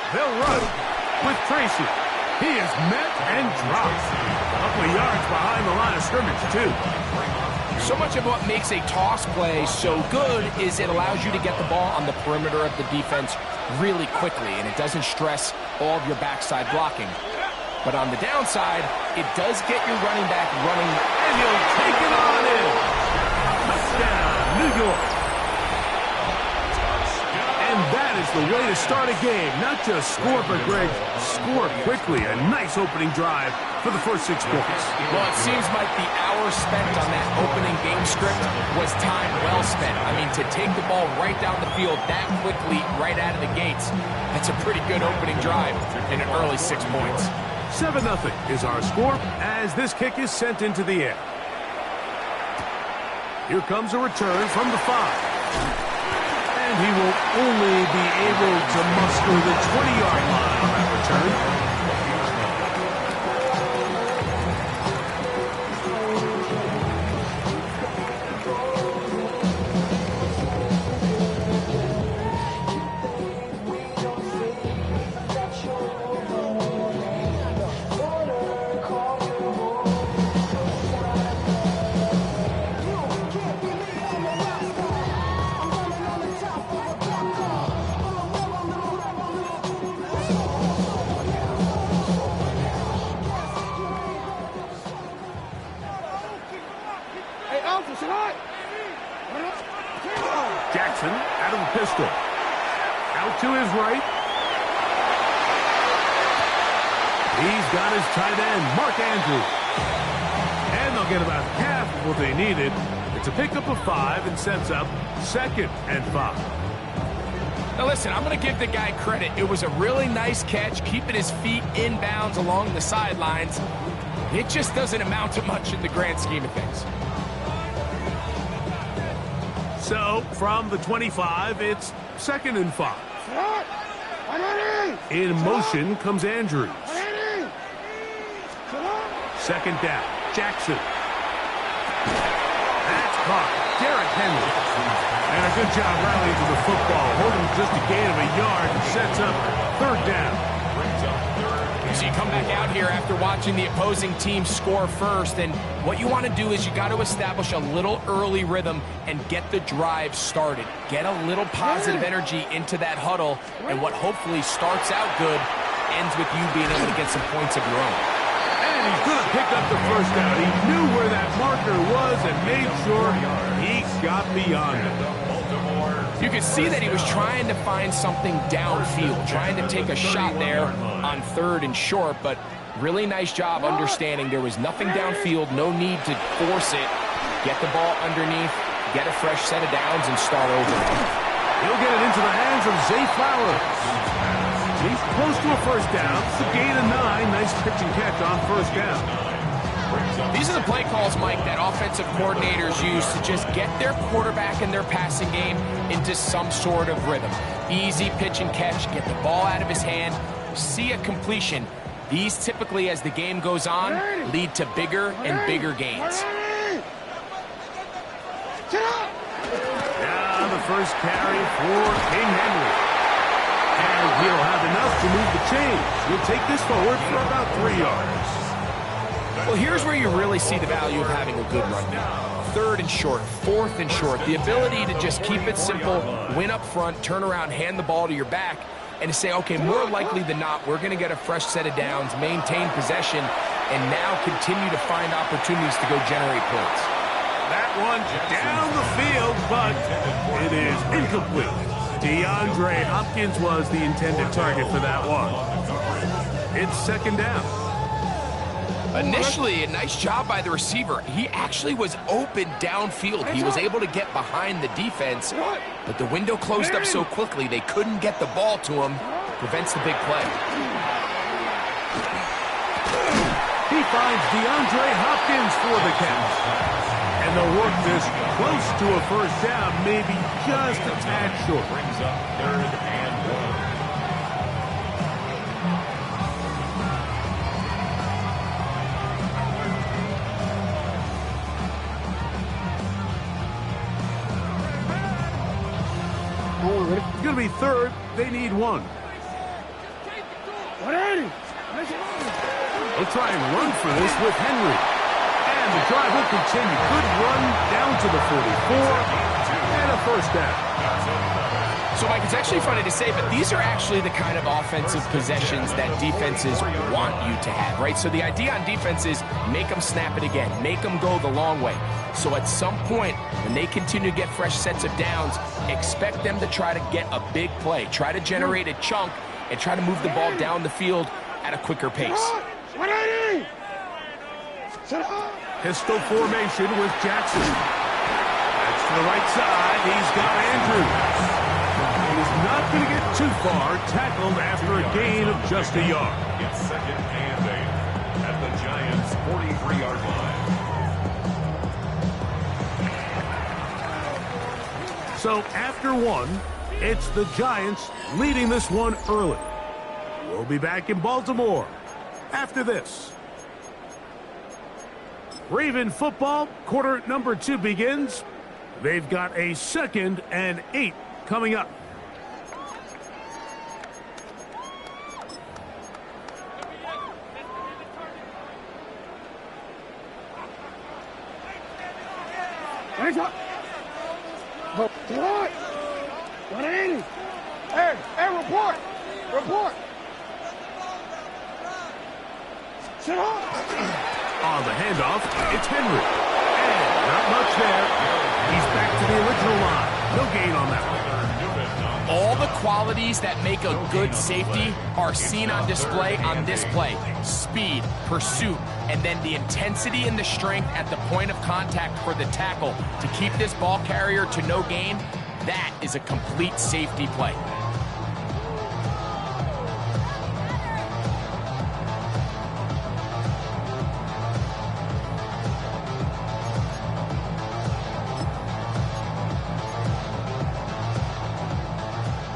They'll run with Tracy. He is met and dropped. A couple of yards behind the line of scrimmage, too. So much of what makes a toss play so good is it allows you to get the ball on the perimeter of the defense really quickly, and it doesn't stress all of your backside blocking. But on the downside, it does get your running back running. And he'll take it on in. Touchdown, New York. And that is the way to start a game. Not just score, but, Greg, score quickly. A nice opening drive for the first 6 points. Well, it seems like the hour spent on that opening game script was time well spent. I mean, to take the ball right down the field that quickly, right out of the gates, that's a pretty good opening drive in an early 6 points. 7-0 is our score as this kick is sent into the air. Here comes a return from the 5. And he will only be able to muster the 20-yard line on that return. Jackson out of the pistol. Out to his right. He's got his tight end, Mark Andrews. And they'll get about half of what they needed. It's a pickup of 5 and sets up 2nd and 5. Now listen, I'm going to give the guy credit. It was a really nice catch, keeping his feet inbounds along the sidelines. It just doesn't amount to much in the grand scheme of things. So, from the 25, it's 2nd and 5. In motion comes Andrews. 2nd down, Jackson. That's caught. Derrick Henry. And a good job rallying to the football. Holding just a gain of a yard and sets up 3rd down. So you come back out here after watching the opposing team score first, and what you want to do is you got to establish a little early rhythm and get the drive started. Get a little positive energy into that huddle, and what hopefully starts out good ends with you being able to get some points of your own. And he's going to pick up the first down. He knew where that marker was and made sure he got beyond it. You could see that he was trying to find something downfield, trying to take a shot there on 3rd and short, but really nice job understanding there was nothing downfield, no need to force it. Get the ball underneath, get a fresh set of downs, and start over. He'll get it into the hands of Zay Flowers. He's close to a first down. It's a gain of 9. Nice pitch and catch on first down. These are the play calls, Mike, that offensive coordinators use to just get their quarterback and their passing game into some sort of rhythm. Easy pitch and catch, get the ball out of his hand, see a completion. These typically, as the game goes on, lead to bigger and bigger gains. Now the first carry for King Henry. And he'll have enough to move the chains. He'll take this forward for about 3 yards. Well, here's where you really see the value of having a good run game. 3rd and short, 4th and short. The ability to just keep it simple, win up front, turn around, hand the ball to your back, and to say, okay, more likely than not, we're going to get a fresh set of downs, maintain possession, and now continue to find opportunities to go generate points. That one down the field, but it is incomplete. DeAndre Hopkins was the intended target for that one. It's 2nd down. Initially, a nice job by the receiver. He actually was open downfield. He was able to get behind the defense, but the window closed up so quickly they couldn't get the ball to him. Prevents the big play. He finds DeAndre Hopkins for the catch. And they'll work this close to a first down, maybe just a tad short. Brings up 3rd and 1. It's going to be 3rd. They need 1. They'll try and run for this with Henry. And the drive will continue. Good run down to the 44. And a first down. So, Mike, it's actually funny to say, but these are actually the kind of offensive possessions that defenses want you to have, right? So the idea on defense is make them snap it again, make them go the long way. So at some point, when they continue to get fresh sets of downs, expect them to try to get a big play, try to generate a chunk, and try to move the ball down the field at a quicker pace. Pistol formation with Jackson. That's to the right side. He's got Andrews. He's not going to get too far. Tackled after a gain of just a yard. It's 2nd and 8 at the Giants' 43-yard line. So after 1, it's the Giants leading this one early. We'll be back in Baltimore after this. Raven football, quarter number 2 begins. They've got a 2nd and 8 coming up. What? 180. Hey, report. Report. Sit up. On the handoff, it's Henry. And not much there. He's back to the original line. No gain on that one. All the qualities that make a good safety are seen on display on this play. Speed, pursuit, and then the intensity and the strength at the point of contact for the tackle to keep this ball carrier to no gain. That is a complete safety play.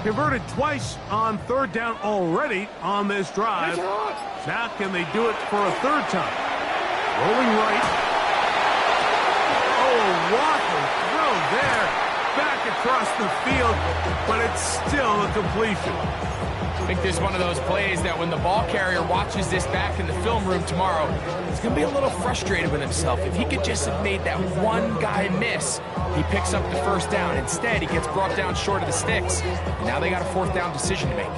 Converted twice on 3rd down already on this drive. Now can they do it for a 3rd time? Rolling right. Oh, a waffle throw there. Back at across the field, but it's still a completion. I think this is one of those plays that when the ball carrier watches this back in the film room tomorrow, he's going to be a little frustrated with himself. If he could just have made that one guy miss, he picks up the first down. Instead, he gets brought down short of the sticks. And now they got a fourth down decision to make.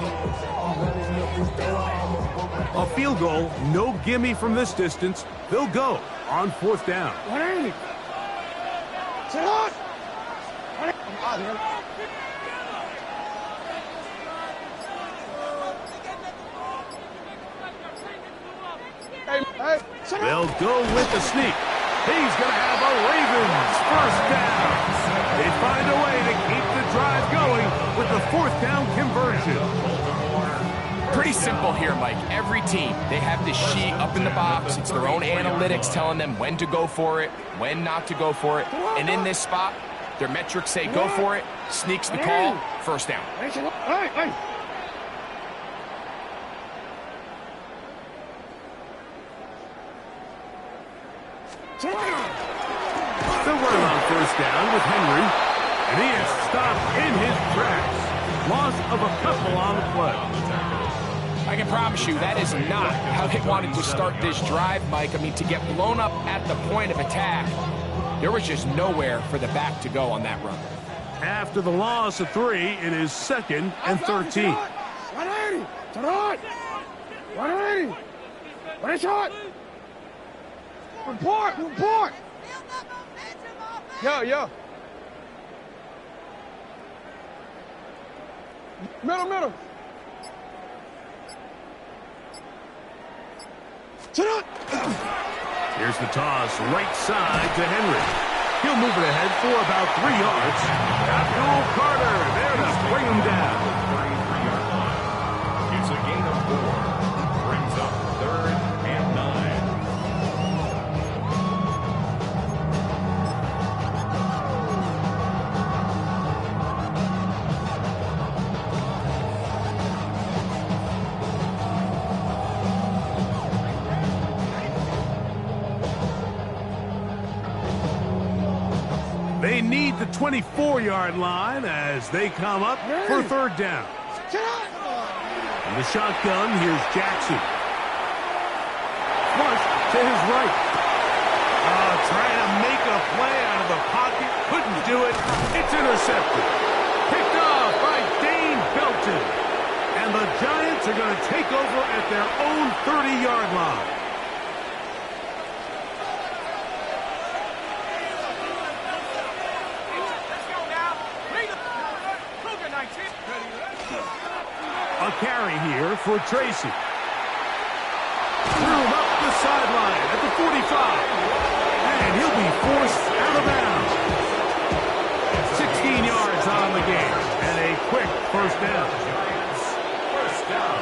A field goal, no gimme from this distance. They'll go on fourth down. They'll go with the sneak. He's going to have a Ravens first down. They find a way to keep the drive going with the fourth down conversion. Pretty simple here, Mike. Every team, they have this sheet up in the box. It's their own analytics telling them when to go for it, when not to go for it. And in this spot, their metrics say go for it, sneaks the call, first down. They'll run on first down with Henry, and he is stopped in his tracks. Loss of a couple on the play. I can promise you that is not how they wanted to start this drive, Mike. I mean, to get blown up at the point of attack, there was just nowhere for the back to go on that run. After the loss of 3, it is 2nd and 13. 180. To the right. 180. What a shot. Report. Yo. Middle. Here's the toss, right side to Henry. He'll move it ahead for about 3 yards. Abdul Carter there to bring him down. It's a gain of 4. Brings up 3rd and 9. They need the 24-yard line as they come up for 3rd down. In the shotgun, here's Jackson. Flush to his right. Trying to make a play out of the pocket. Couldn't do it. It's intercepted. Picked off by Dane Belton. And the Giants are going to take over at their own 30-yard line. A carry here for Tracy. Threw him up the sideline at the 45. And he'll be forced out of bounds. 16 yards on the game. And a quick first down. First down.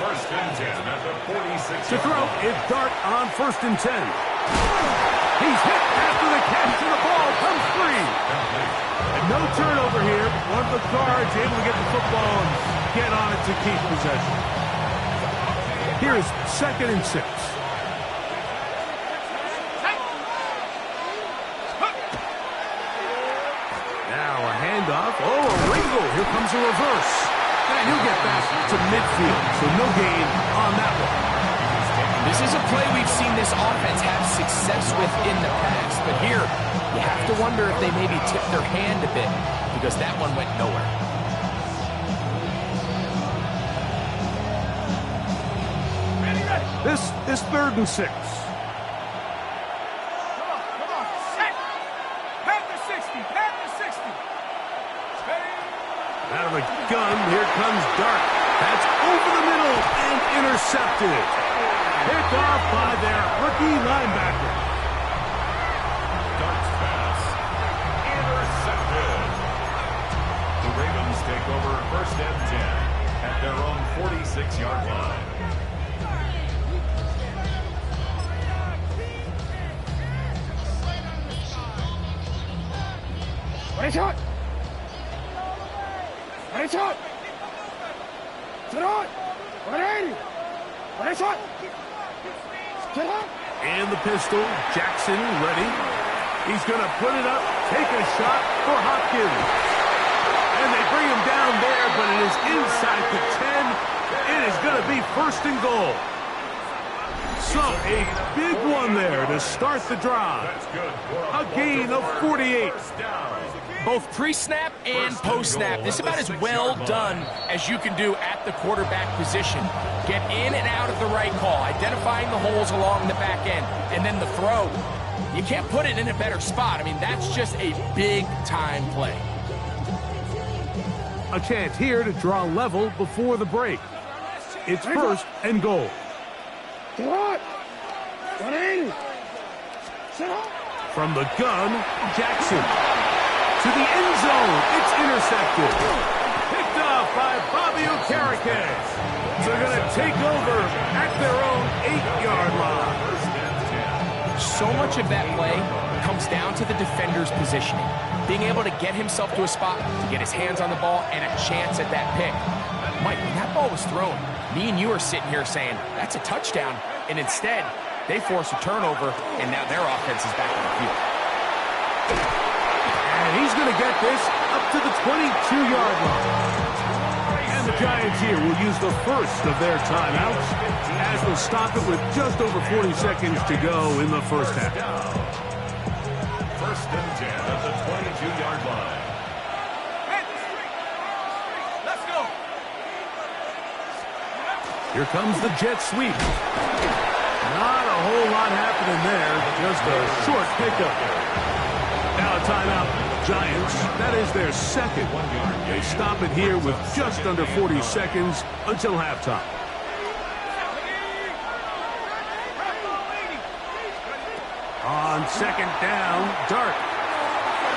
1st and 10 at the 46. To throw is Dart on 1st and 10. He's hit after the catch and the ball comes free. And no turnover here. One of the guards able to get the football and get on it to keep possession. Here's 2nd and 6. Now a handoff. Oh, a wrinkle. Here comes a reverse. And he'll get back to midfield. So no gain on that one. This is a play we've seen this offense have success with in the past, but here you have to wonder if they maybe tipped their hand a bit because that one went nowhere. This is 3rd and 6. Come on. Set. Panther 60. Out of a gun, here comes Dart. That's over the middle and intercepted. Picked off by their rookie linebacker. Dart's pass. Intercepted. The Ravens take over 1st and 10 at their own 46-yard line. Ready shot. To the right. 180. Ready shot. And the pistol, Jackson ready. He's going to put it up, take a shot for Hopkins. And they bring him down there, but it is inside the 10. It is going to be 1st and goal. So a big one there to start the drive. A gain of 48. Both pre-snap and post-snap, this is about as well done as you can do at the quarterback position. Get in and out of the right call, identifying the holes along the back end, and then the throw. You can't put it in a better spot. I mean, that's just a big-time play. A chance here to draw level before the break. It's 1st and goal. From the gun, Jackson. To the end zone, it's intercepted. Picked off by Bobby Okereke. They're going to take over at their own 8-yard line. So much of that play comes down to the defender's positioning. Being able to get himself to a spot, to get his hands on the ball, and a chance at that pick. Mike, when that ball was thrown, me and you are sitting here saying, that's a touchdown. And instead, they force a turnover, and now their offense is back on the field. And he's going to get this up to the 22-yard line. And the Giants here will use the first of their timeouts as they'll stop it with just over 40 seconds to go in the first half. 1st and 10 at the 22-yard line. Let's go. Here comes the jet sweep. Not a whole lot happening there, just a short pickup. Now a timeout. Giants, that is their second. They stop it here with just under 40 seconds until halftime. On 2nd down, Dart.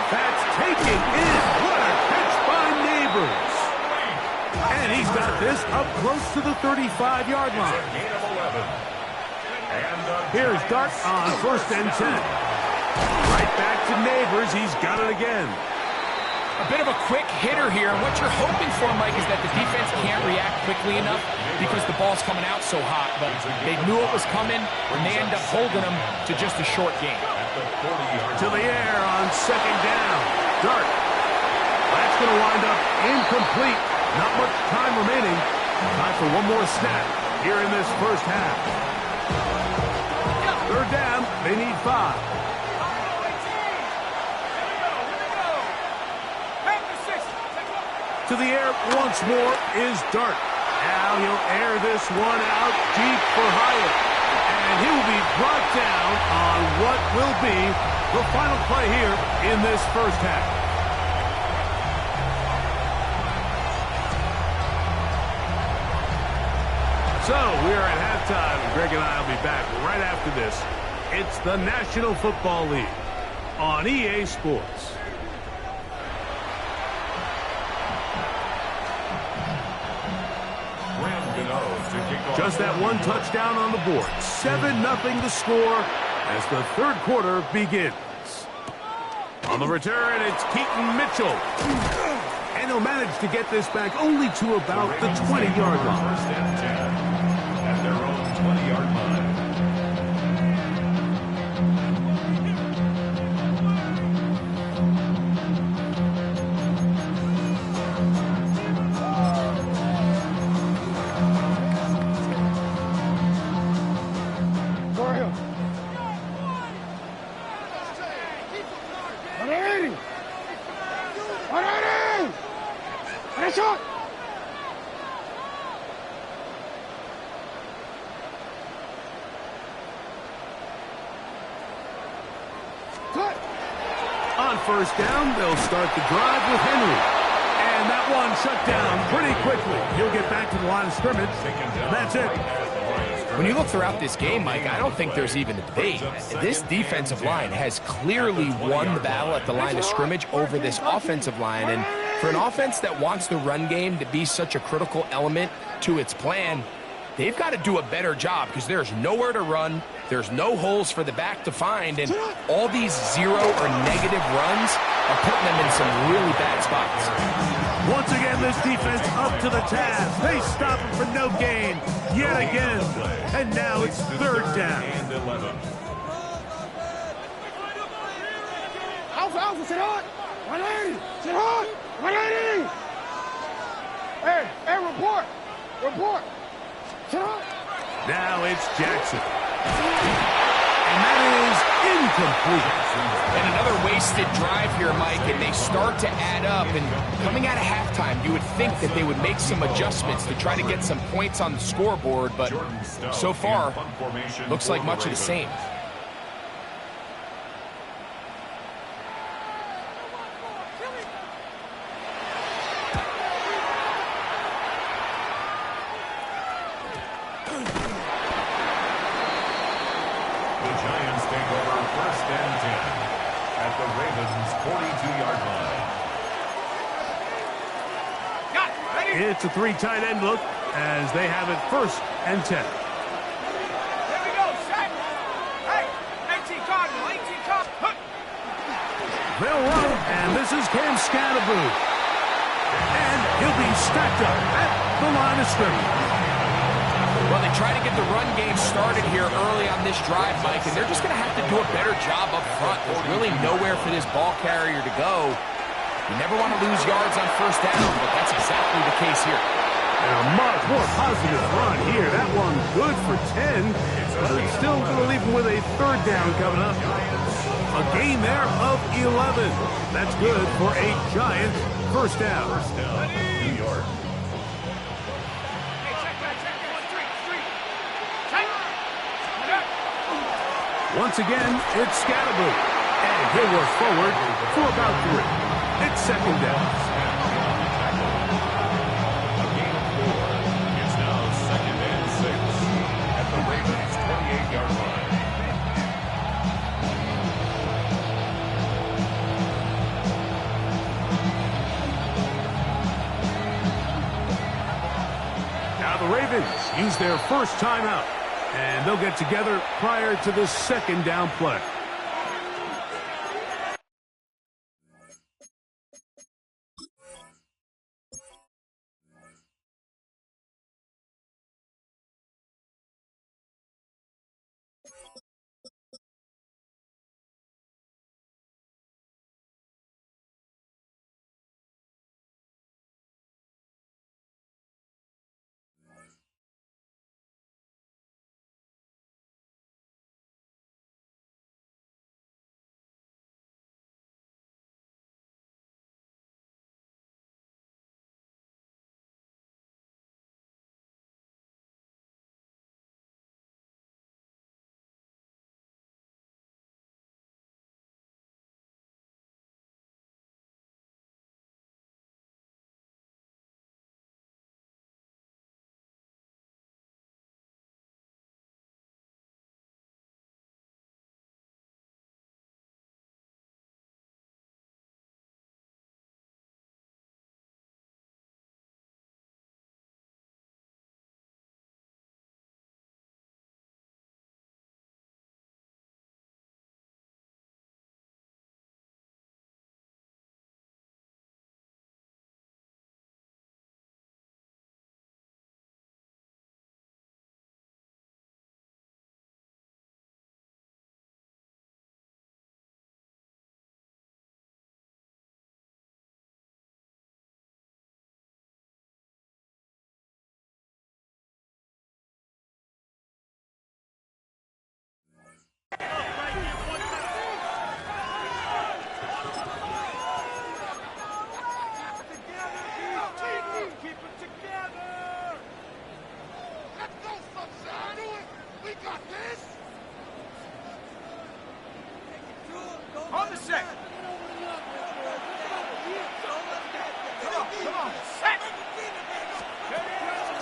That's taken in. What a catch by Neighbors. And he's got this up close to the 35-yard line. Here's Dart on 1st and 10. Right back to Neighbors. He's got it again. A bit of a quick hitter here. And what you're hoping for, Mike, is that the defense can't react quickly enough because the ball's coming out so hot. But they knew it was coming, and they end up holding them to just a short game. To the air on 2nd down. Dart. That's going to wind up incomplete. Not much time remaining. Time for one more snap here in this first half. 3rd down. They need 5. To the air once more is Dart. Now he'll air this one out deep for Hyatt. And he will be brought down on what will be the final play here in this first half. So we're at halftime. Greg and I will be back right after this. It's the National Football League on EA Sports. Just that one touchdown on the board. 7-0 the score as the 3rd quarter begins. On the return, it's Keaton Mitchell. And he'll manage to get this back only to about the 20-yard line. 1st and 10 at their own 20-yard line. On 1st down, they'll start the drive with Henry. And that one shut down pretty quickly. He'll get back to the line of scrimmage. That's it. When you look throughout this game, Mike, I don't think there's even a debate. This defensive line has clearly won the battle at the line of scrimmage over this offensive line. And for an offense that wants the run game to be such a critical element to its plan, they've got to do a better job because there's nowhere to run. There's no holes for the back to find, and all these 0 or negative runs are putting them in some really bad spots. Once again, this defense up to the task. They stop him for no gain yet again. And now it's 3rd down. Alpha, sit hard. 180, sit hard. 180. Hey, report. Sit hard. Now it's Jackson. And that is incomplete. And another wasted drive here, Mike, and they start to add up. And coming out of halftime, you would think that they would make some adjustments to try to get some points on the scoreboard, but so far, looks like much of the same. It's a 3 tight end look as they have it 1st and 10. Here we go, set. Hey, 18 Cardinal. They'll run, and this is Cam Scatterboo. And he'll be stacked up at the line of scrimmage. Well, they try to get the run game started here early on this drive, Mike, and they're just going to have to do a better job up front. There's really nowhere for this ball carrier to go. You never want to lose yards on 1st down, but that's exactly the case here. And a much more positive run here. That one good for 10, but it's still going to leave him with a 3rd down coming up. A gain there of 11. That's good for a Giants 1st down. New York. Once again, it's Scatterboo. And he'll work forward for about 3. It's 2nd down. A gain of 4. It's now 2nd and 6 at the Ravens' 28-yard line. Now the Ravens use their 1st timeout, and they'll get together prior to the 2nd down play. On the set.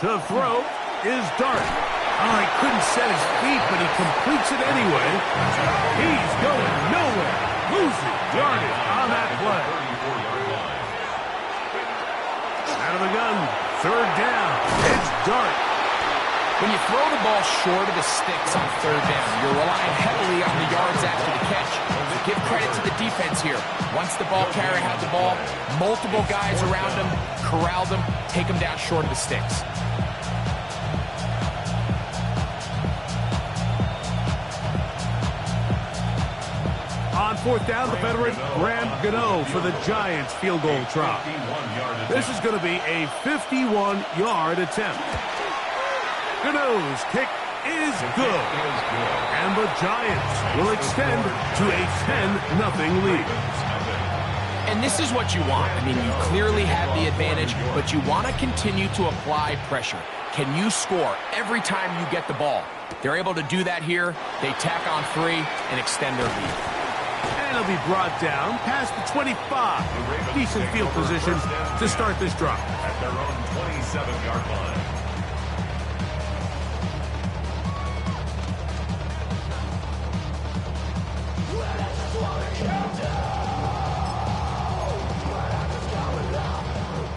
To throw is Dart. Oh, he couldn't set his feet, but he completes it anyway. He's going nowhere. Losing yardage on that play. Out of the gun, 3rd down. It's Dart. When you throw the ball short of the sticks on 3rd down, you're relying heavily on the yards after the catch. Give credit to the defense here. Once the ball carrier had the ball, multiple guys around him, corralled him, take him down short of the sticks. On fourth down, the veteran Graham Gano for the Giants field goal try. This is going to be a 51-yard attempt. Gano's kick is good. And the Giants will extend to a 10-0 lead. And this is what you want. I mean, you clearly have the advantage, but you want to continue to apply pressure. Can you score every time you get the ball? They're able to do that here. They tack on 3 and extend their lead. And it'll be brought down past the 25. Decent field position to start this drive. At their own 27-yard line.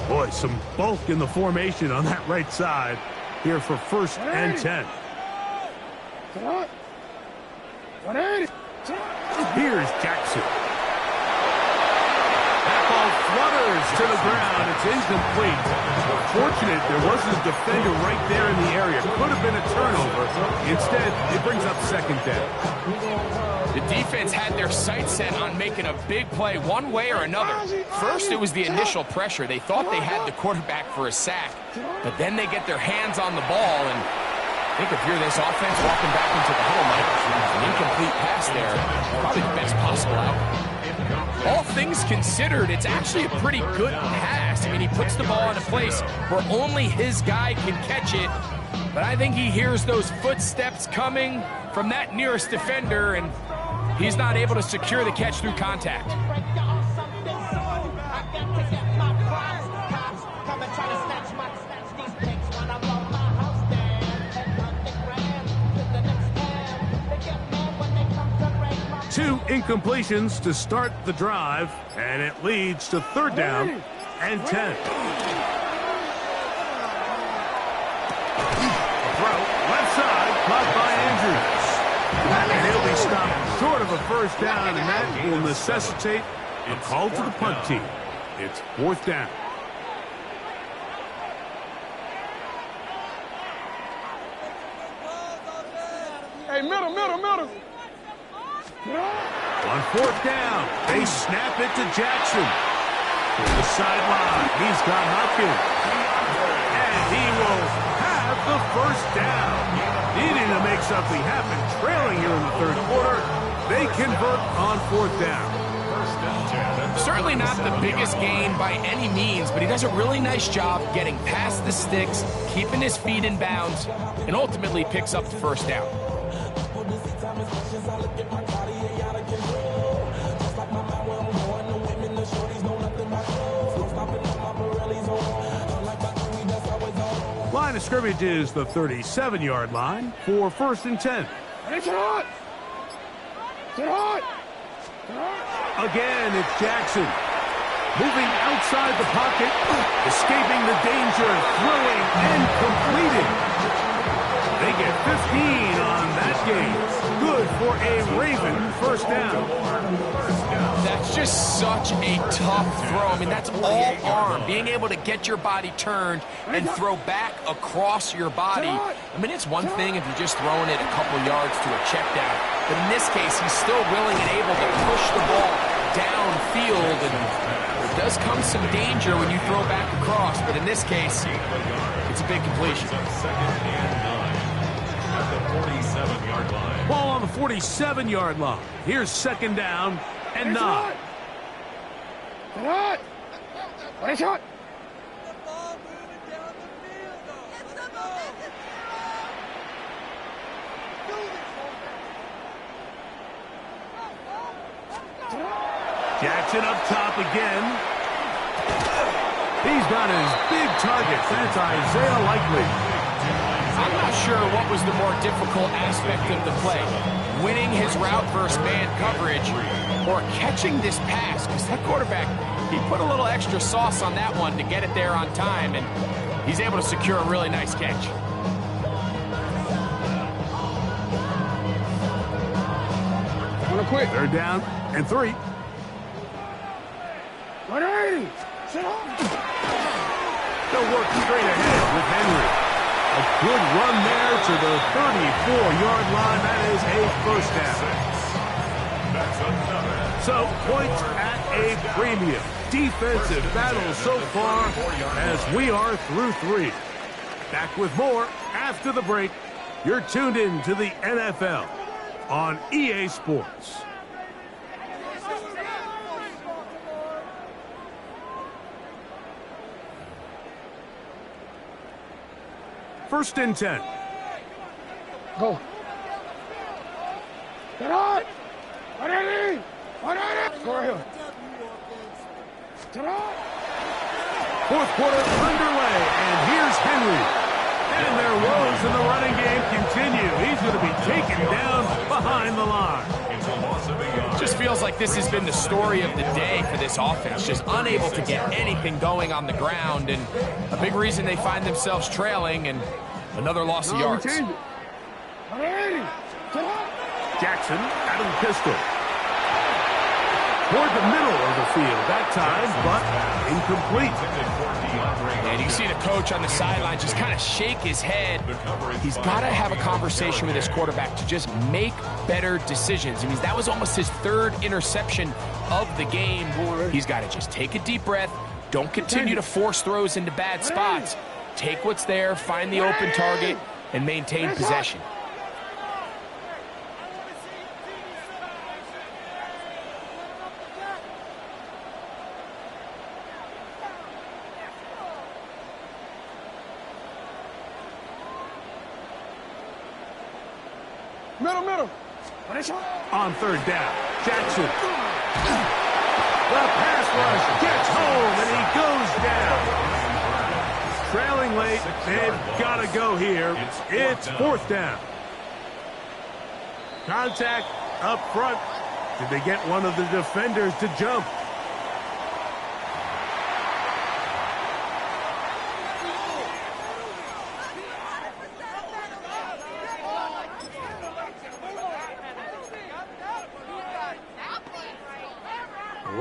Boy, some bulk in the formation on that right side here for 1st and 10. Here's Jackson. That ball flutters to the ground. It's incomplete. Fortunate there was his defender right there in the area. Could have been a turnover. Instead, it brings up 2nd down. The defense had their sights set on making a big play one way or another. First, it was the initial pressure. They thought they had the quarterback for a sack, but then they get their hands on the ball, and I think if you're this offense walking back into the huddle, Mike, an incomplete pass there, probably the best possible outcome. All things considered, it's actually a pretty good pass. I mean, he puts the ball in a place where only his guy can catch it, but I think he hears those footsteps coming from that nearest defender, and he's not able to secure the catch through contact. Two incompletions to start the drive, and it leads to 3rd down and 10. A throw, left side, caught by Andrews. And he'll be stopped short of a 1st down, and that will necessitate a call to the punt team. It's 4th down. Hey, middle. On 4th down, they snap it to Jackson. To the sideline, he's got Hopkins. And he will have the 1st down. Needing to make something happen, trailing here in the 3rd quarter. They convert on 4th down. Certainly not the biggest gain by any means, but he does a really nice job getting past the sticks, keeping his feet in bounds, and ultimately picks up the 1st down. Line of scrimmage is the 37-yard line for 1st and 10. Again, it's Jackson. Moving outside the pocket, escaping the danger, throwing, and completing. They get 15 on that game. Good for a Raven 1st down. That's just such a tough throw. I mean, that's all arm. Being able to get your body turned and throw back across your body. I mean, it's one thing if you're just throwing it a couple yards to a check down. But in this case, he's still willing and able to push the ball downfield. And there does come some danger when you throw back across. But in this case, it's a big completion. 2nd and 9 at the 47-yard line. Ball on the 47-yard line. Here's 2nd down and 9. Jackson up top again. He's got his big target. That's Isaiah Likely. I'm not sure what was the more difficult aspect of the play. Winning his route versus man coverage or catching this pass. Because that quarterback, he put a little extra sauce on that one to get it there on time. And he's able to secure a really nice catch. Wanna quit? 3rd down and 3. 180. They'll work straight ahead with Henry. A good run there to the 34-yard line. That is a 1st down. That's another So, points at a premium. Defensive battle so far as we are through 3. Back with more after the break. You're tuned in to the NFL on EA Sports. First and 10. Go. Get on! Ready! Ready! Go right here. Get on! Fourth quarter underway, and here's Henry. And their woes in the running game continue. He's going to be taken down behind the line. Just feels like this has been the story of the day for this offense. Just unable to get anything going on the ground, and a big reason they find themselves trailing and another loss of yards. Jackson out of the pistol. Toward the middle of the field that time, but incomplete. And you see the coach on the sideline just kind of shake his head. He's got to have a conversation with his quarterback to just make better decisions. I mean, that was almost his 3rd interception of the game. He's got to just take a deep breath. Don't continue to force throws into bad spots. Take what's there, find the open target, and maintain possession. Middle. On 3rd down, Jackson. The pass rush gets home, and he goes down. Trailing late, they've got to go here. It's 4th down. Contact up front. Did they get one of the defenders to jump?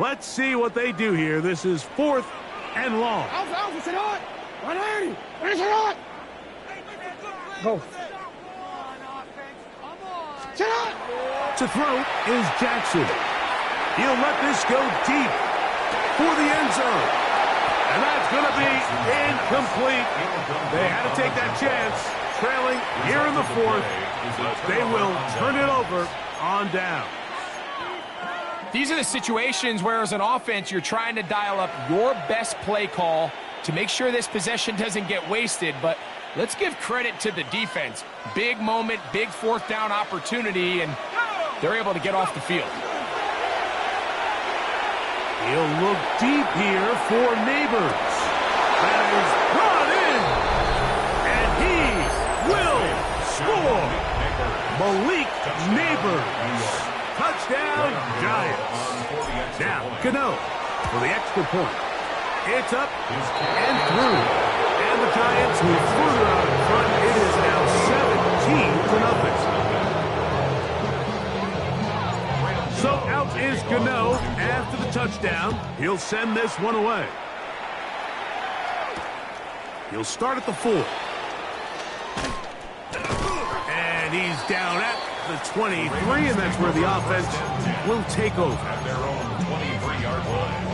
Let's see what they do here. This is 4th and long. Go. To throw is Jackson. He'll let this go deep for the end zone. And that's going to be incomplete. They had to take that chance. Trailing here in the 4th. They will turn it over on down. These are the situations where, as an offense, you're trying to dial up your best play call to make sure this possession doesn't get wasted. But let's give credit to the defense. Big moment, big 4th down opportunity, and they're able to get off the field. He'll look deep here for Neighbors. That is brought in, and he will score. Malik Neighbors. Touchdown, Giants. Now, Gano for the extra point. It's up and through. And the Giants move further out in front. It is now 17-0. So out is Gano after the touchdown. He'll send this one away. He'll start at the 4. And he's down at the 23, and that's where the offense will take over. At their own 23-yard line.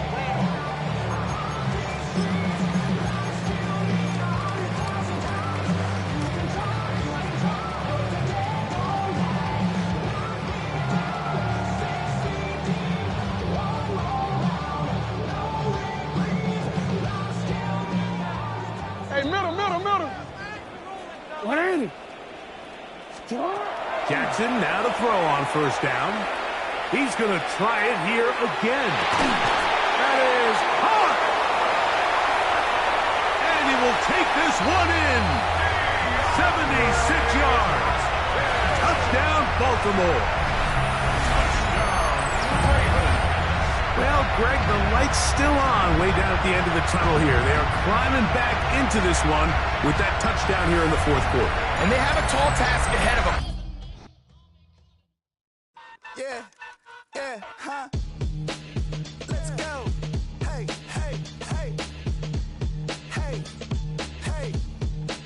Hey, middle. 180. Jackson now to throw on 1st down. He's going to try it here again. That is hot. And he will take this one in. 76 yards. Touchdown, Baltimore. Well, Greg, the light's still on way down at the end of the tunnel here. They are climbing back into this one with that touchdown here in the 4th quarter. And they have a tall task ahead of them. Yeah, huh? Let's go. Hey,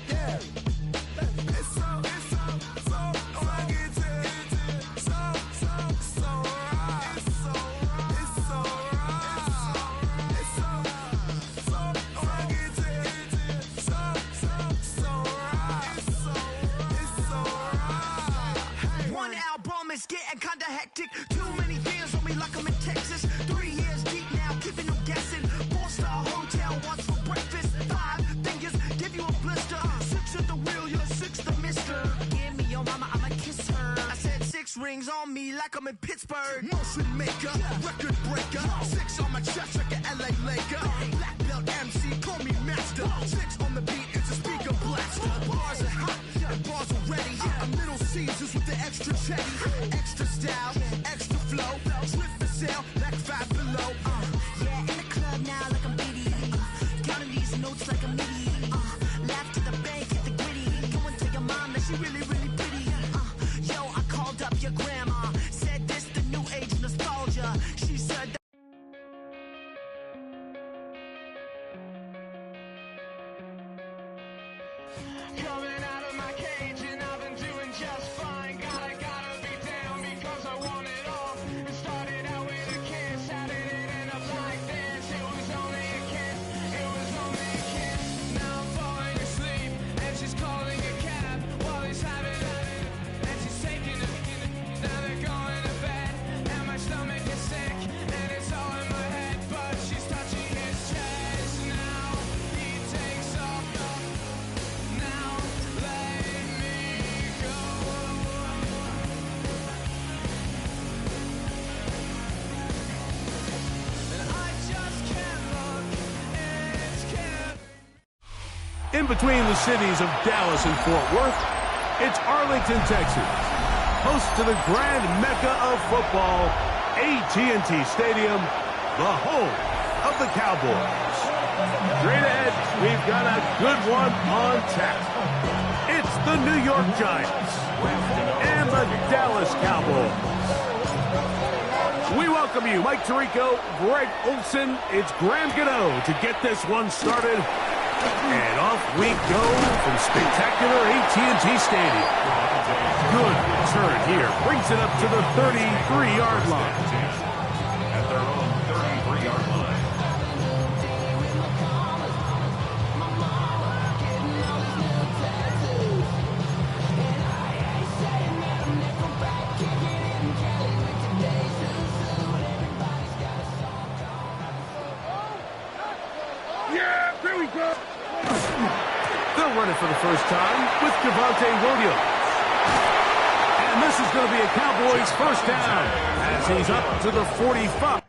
yeah. It's so I get it. So right. like I'm in Pittsburgh. Motion maker, record breaker. 6 on my chest like an LA Laker. Black belt MC, call me master. 6 on the beat, it's a speaker blaster. Bars are hot, and bars are ready. A Middle Caesars with the extra chetty. Extra style, extra flow. Drip for sale, like 5 below. Yeah, in the club now like I'm Diddy. Counting these notes like a MIDI. Laugh to the bank, hit the gritty. Go and tell your mom that she really, really pretty. Yo, I called up your grandma. Said this the new age nostalgia. She said that coming out of my cage and I've been doing just fine. Gotta be down because I want it all. It started out with a kiss, how did it end up like this? It was only a kiss, it was only a kiss. Now I'm falling asleep and she's calling a cab while he's having and she's taking it. Now they're going to bed and my stomach is sick and it's all in my head, but she's touching his chest. Now he takes off. Now let me go. And I just can't look. It's can't. In between the cities of Dallas and Fort Worth, it's Arlington, Texas, host to the grand mecca of football, AT&T Stadium, the home of the Cowboys. Straight ahead, we've got a good one on tap. It's the New York Giants and the Dallas Cowboys. We welcome you, Mike Tirico, Greg Olson. It's Graham Gano to get this one started. And off we go from spectacular AT&T Stadium. Good return here. Brings it up to the 33-yard line. At their own 33-yard line. Yeah, here we go. They'll run it for the first time with Javonte Williams. And this is going to be a Cowboys first down as he's up to the 45.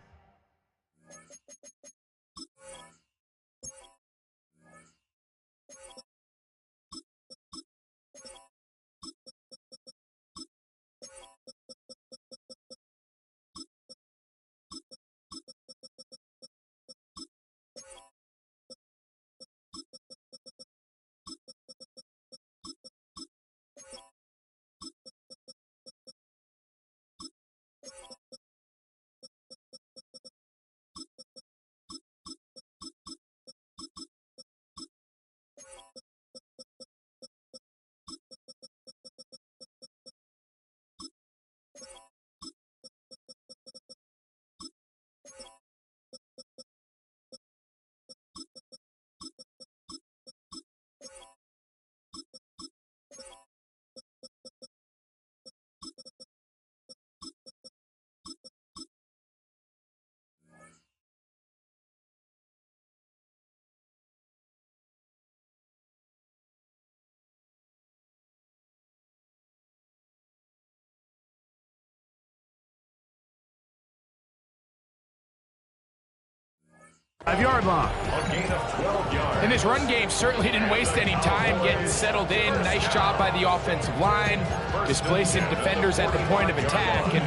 Five-yard line. A gain of 12 yards. And this run game certainly didn't waste any time getting settled in. Nice job by the offensive line, displacing defenders at the point of attack, and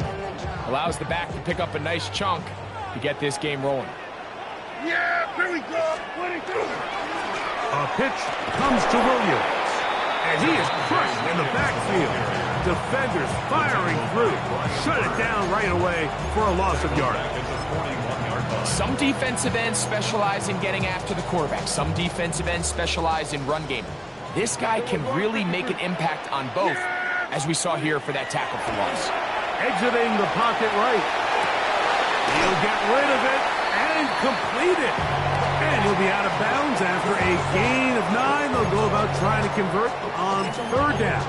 allows the back to pick up a nice chunk to get this game rolling. Yeah, here we go. 22. A pitch comes to Williams, and he is crushed in the backfield. Defenders firing through. Shut it down right away for a loss of yardage. Some defensive ends specialize in getting after the quarterback. Some defensive ends specialize in run game. This guy can really make an impact on both, as we saw here for that tackle for loss. Exiting the pocket right. He'll get rid of it and complete it. And he'll be out of bounds after a gain of 9. They'll go about trying to convert on third down.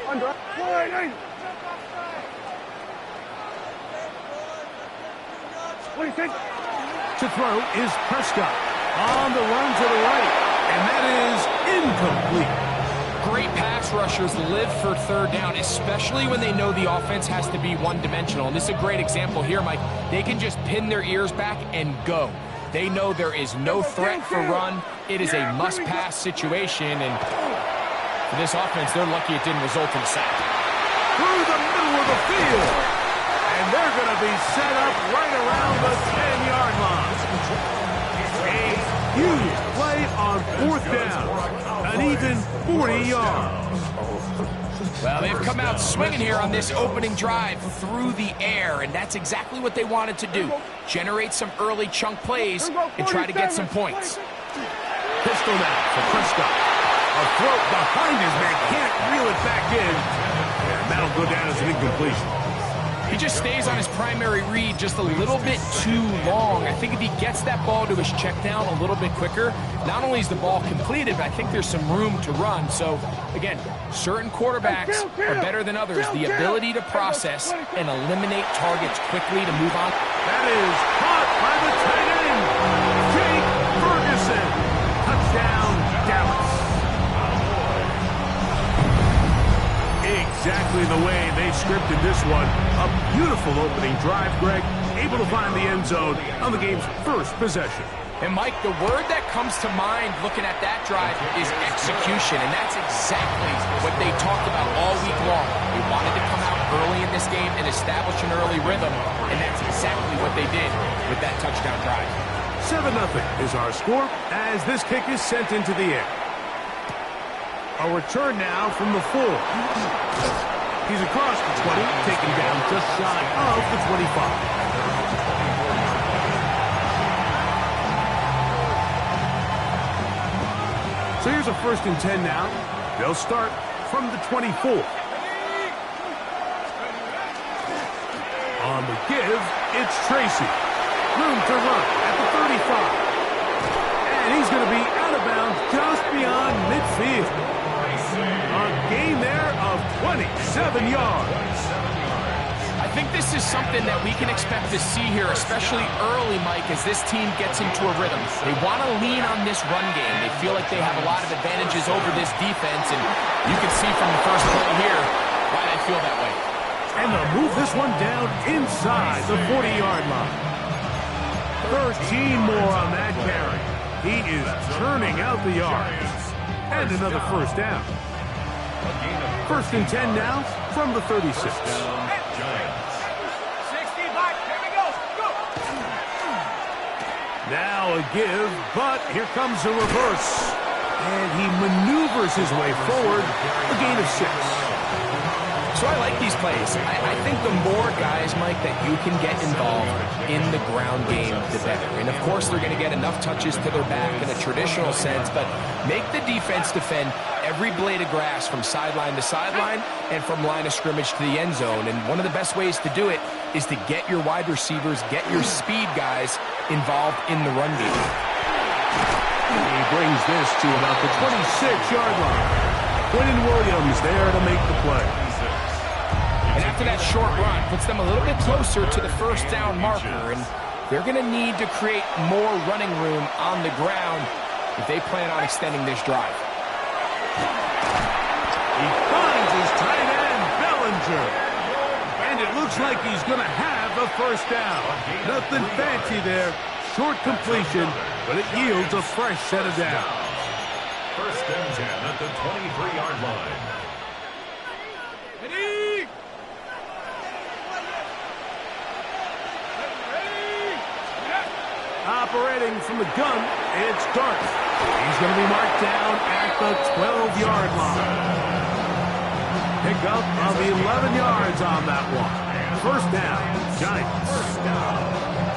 Under. 26. To throw is Prescott. On the run to the right. And that is incomplete. Great pass rushers live for third down, especially when they know the offense has to be one-dimensional. And this is a great example here, Mike. They can just pin their ears back and go. They know there is no threat for run. It is a must-pass situation, and for this offense, they're lucky it didn't result in a sack. Through the middle of the field. And they're going to be set up right around the 10-yard line. A huge play on fourth down. An even 40 yards. Well, they've come out swinging here on this opening drive through the air, and that's exactly what they wanted to do. Generate some early chunk plays and try to get some points. Pistol now for Prescott. A throw behind his man. Can't reel it back in. And that'll go down as an incompletion. He just stays on his primary read just a little bit too long. I think if he gets that ball to his check down a little bit quicker, not only is the ball completed, but I think there's some room to run. So, again, certain quarterbacks are better than others. The ability to process and eliminate targets quickly to move on. That is caught by the tight end, Jake Ferguson. Touchdown, Dallas. Exactly the way they scripted this one. A beautiful opening drive, Greg. Able to find the end zone on the game's first possession. And, Mike, the word that comes to mind looking at that drive is execution, and that's exactly what they talked about all week long. They wanted to come out early in this game and establish an early rhythm, and that's exactly what they did with that touchdown drive. 7-0 is our score as this kick is sent into the air. A return now from the 4. He's across the 20, taken down just shy of the 25. So here's a 1st and 10 now. They'll start from the 24. On the give, it's Tracy. Room to run at the 35. And he's going to be out of bounds just beyond midfield. A gain there of 27 yards. I think this is something that we can expect to see here, especially early, Mike, as this team gets into a rhythm. They want to lean on this run game. They feel like they have a lot of advantages over this defense, and you can see from the first play here why they feel that way. And they'll move this one down inside the 40-yard line. 13 more on that carry. He is turning out the yards. And another 1st down. 1st and 10 now from the 36. Now a give, but here comes a reverse. And he maneuvers his way forward, a gain of 6. So I like these plays. I think the more guys, Mike, that you can get involved in the ground game, the better. And, of course, they're going to get enough touches to their back in a traditional sense, but make the defense defend every blade of grass from sideline to sideline and from line of scrimmage to the end zone. And one of the best ways to do it is to get your wide receivers, get your speed guys involved in the run game. He brings this to about the 26-yard line. Quentin Williams there to make the play. And after that short run, puts them a little bit closer to the 1st down marker, and they're going to need to create more running room on the ground if they plan on extending this drive. He finds his tight end, Bellinger. And it looks like he's going to have a 1st down. Nothing fancy there. Short completion, but it yields a fresh set of downs. 1st and 10 at the 23-yard line. Operating from the gun, it's Darth. He's going to be marked down at the 12-yard line. Pick up of 11 yards on that one. 1st down, Giants.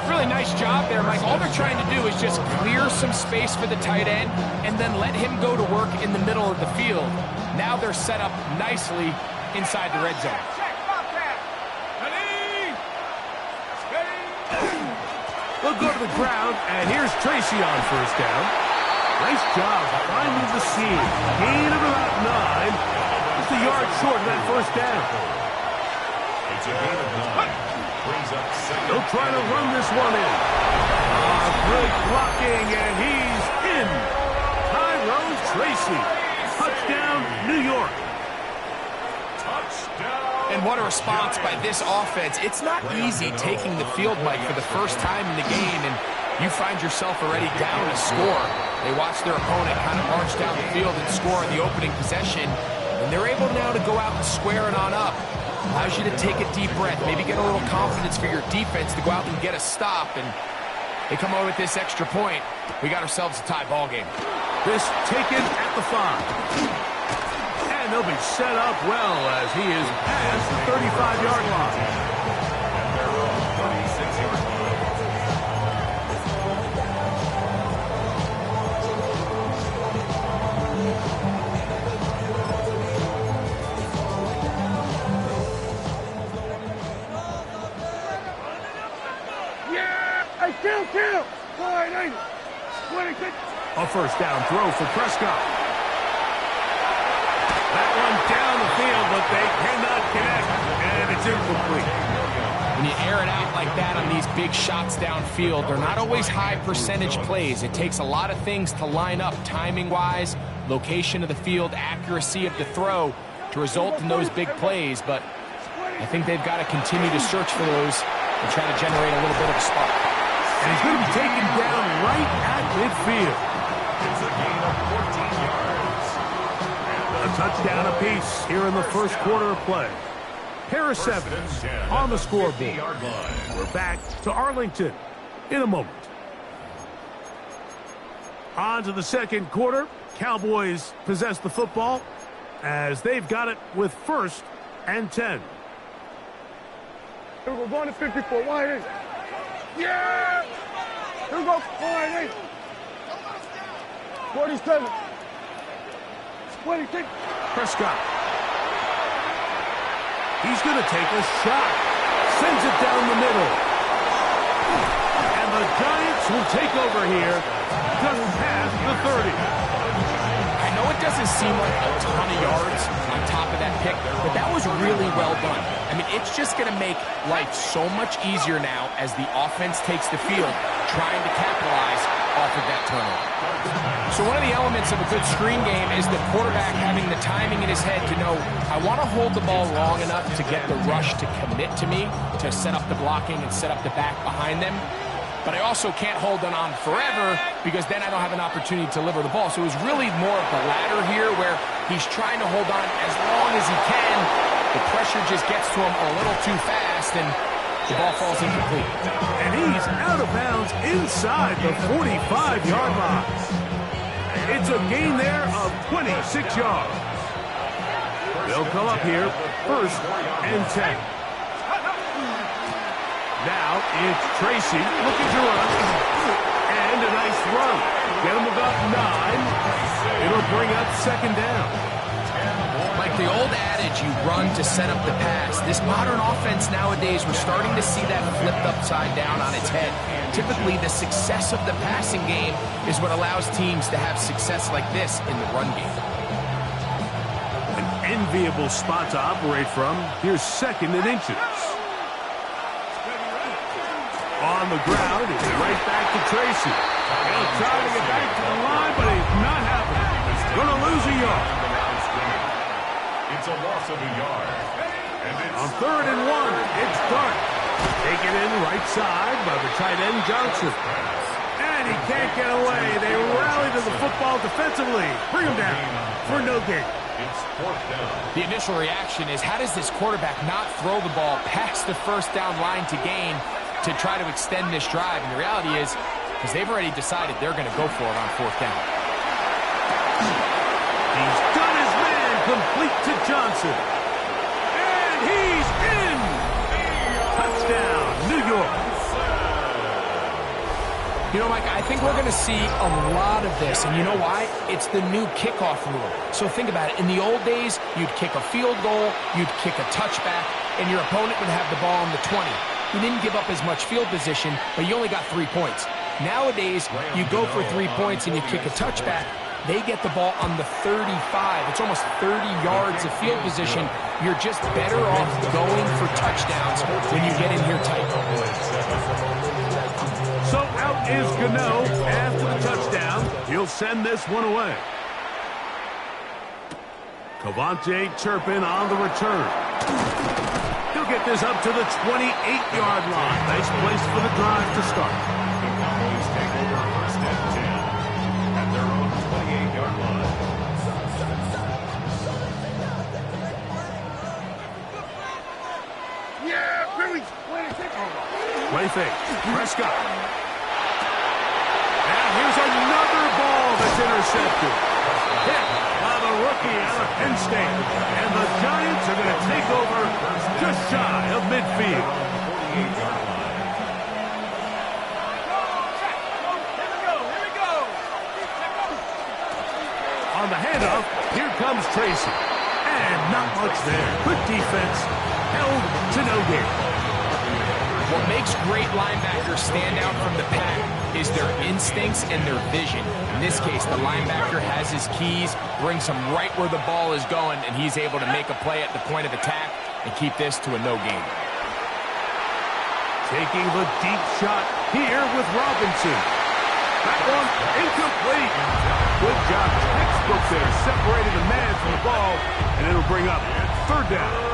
Really nice job there, Mike. All they're trying to do is just clear some space for the tight end and then let him go to work in the middle of the field. Now they're set up nicely inside the red zone. They'll go to the ground, and here's Tracy on 1st down. Nice job finding the seam. Gain of about 9. Just a yard short of that 1st down. It's a gain of 9. Brings up 2nd. They'll try to run this one in. Great blocking, and he's in. Tyrod Tracy. Touchdown, New York. Touchdown. And what a response by this offense. It's not easy taking the field, Mike, for the first time in the game, and you find yourself already down a score. They watch their opponent kind of march down the field and score on the opening possession, and they're able now to go out and square it on up. Allows you to take a deep breath, maybe get a little confidence for your defense to go out and get a stop, and they come over with this extra point. We got ourselves a tie ball game. This taken at the 5. And they'll be set up well as he is past the 35-yard line. Kill! 26. A first down throw for Prescott. That one down the field, but they cannot connect, and it's incomplete. When you air it out like that on these big shots downfield, they're not always high percentage plays. It takes a lot of things to line up timing-wise, location of the field, accuracy of the throw to result in those big plays, but I think they've got to continue to search for those and try to generate a little bit of a spark. And he's going to be taken down right at midfield. It's a gain of 14 yards. A touchdown apiece here in the first quarter of play. Pair of 7 on the scoreboard. We're back to Arlington in a moment. On to the second quarter. Cowboys possess the football as they've got it with 1st and 10. Here we go, going to 54, wide in. Yeah! Here we go, wide in. 47. 26. Prescott. He's going to take a shot. Sends it down the middle. And the Giants will take over here just past the 30. I know it doesn't seem like a ton of yards on top of that pick, but that was really well done. I mean, it's just going to make life so much easier now as the offense takes the field, trying to capitalize off of that turnover. So one of the elements of a good screen game is the quarterback having the timing in his head to know, I want to hold the ball long enough to get the rush to commit to me, to set up the blocking and set up the back behind them. But I also can't hold it on forever because then I don't have an opportunity to deliver the ball. So it was really more of the latter here where he's trying to hold on as long as he can. The pressure just gets to him a little too fast and the ball falls incomplete. And he's out of bounds inside the 45-yard line. It's a gain there of 26 yards. They'll come up here 1st and 10. Now it's Tracy looking to run. And a nice run. Get him about 9. It'll bring up 2nd down. Like the old adage, you run to set up the pass. This modern offense nowadays, we're starting to see that flipped upside down on its head. Typically, the success of the passing game is what allows teams to have success like this in the run game. An enviable spot to operate from. Here's 2nd and inches. On the ground, it's right back to Tracy. He'll try to get back to the line, but he's not happening. Going to lose a yard. It's a loss of a yard. On 3rd and 1, it's Dart. Taken in right side by the tight end Johnson. And he can't get away. They rally to the football defensively. Bring him down for no gain. It's 4th down. The initial reaction is, how does this quarterback not throw the ball past the 1st down line to gain to try to extend this drive? And the reality is, because they've already decided they're going to go for it on 4th down. He's done his man, complete to Johnson. And he's in! Touchdown, New York. You know, Mike, I think we're going to see a lot of this, and you know why? It's the new kickoff rule. So think about it. In the old days, you'd kick a field goal, you'd kick a touchback, and your opponent would have the ball on the 20. You didn't give up as much field position, but you only got 3 points. Nowadays, you go for 3 points and you kick a touchback. They get the ball on the 35. It's almost 30 yards of field position. You're just better off going for touchdowns when you get in here tight. So out is Gano after the touchdown. He'll send this one away. Cavante Turpin on the return. He'll get this up to the 28-yard line. Nice place for the drive to start. The Cowboys take over first and 10 at their own 28-yard line. Yeah, Billy. Play fake. Prescott. And here's another ball that's intercepted. Hit by the rookie out of Penn State. And the Giants are going to take over just shy of midfield. On the handoff, here comes Tracy. And not much there. Good defense. Held to no gain. What makes great linebackers stand out from the pack is their instincts and their vision. In this case, the linebacker has his keys, brings him right where the ball is going, and he's able to make a play at the point of attack and keep this to a no gain. Taking the deep shot here with Robinson. That one incomplete. Good job. Textbook there, separating the man from the ball, and it'll bring up third down.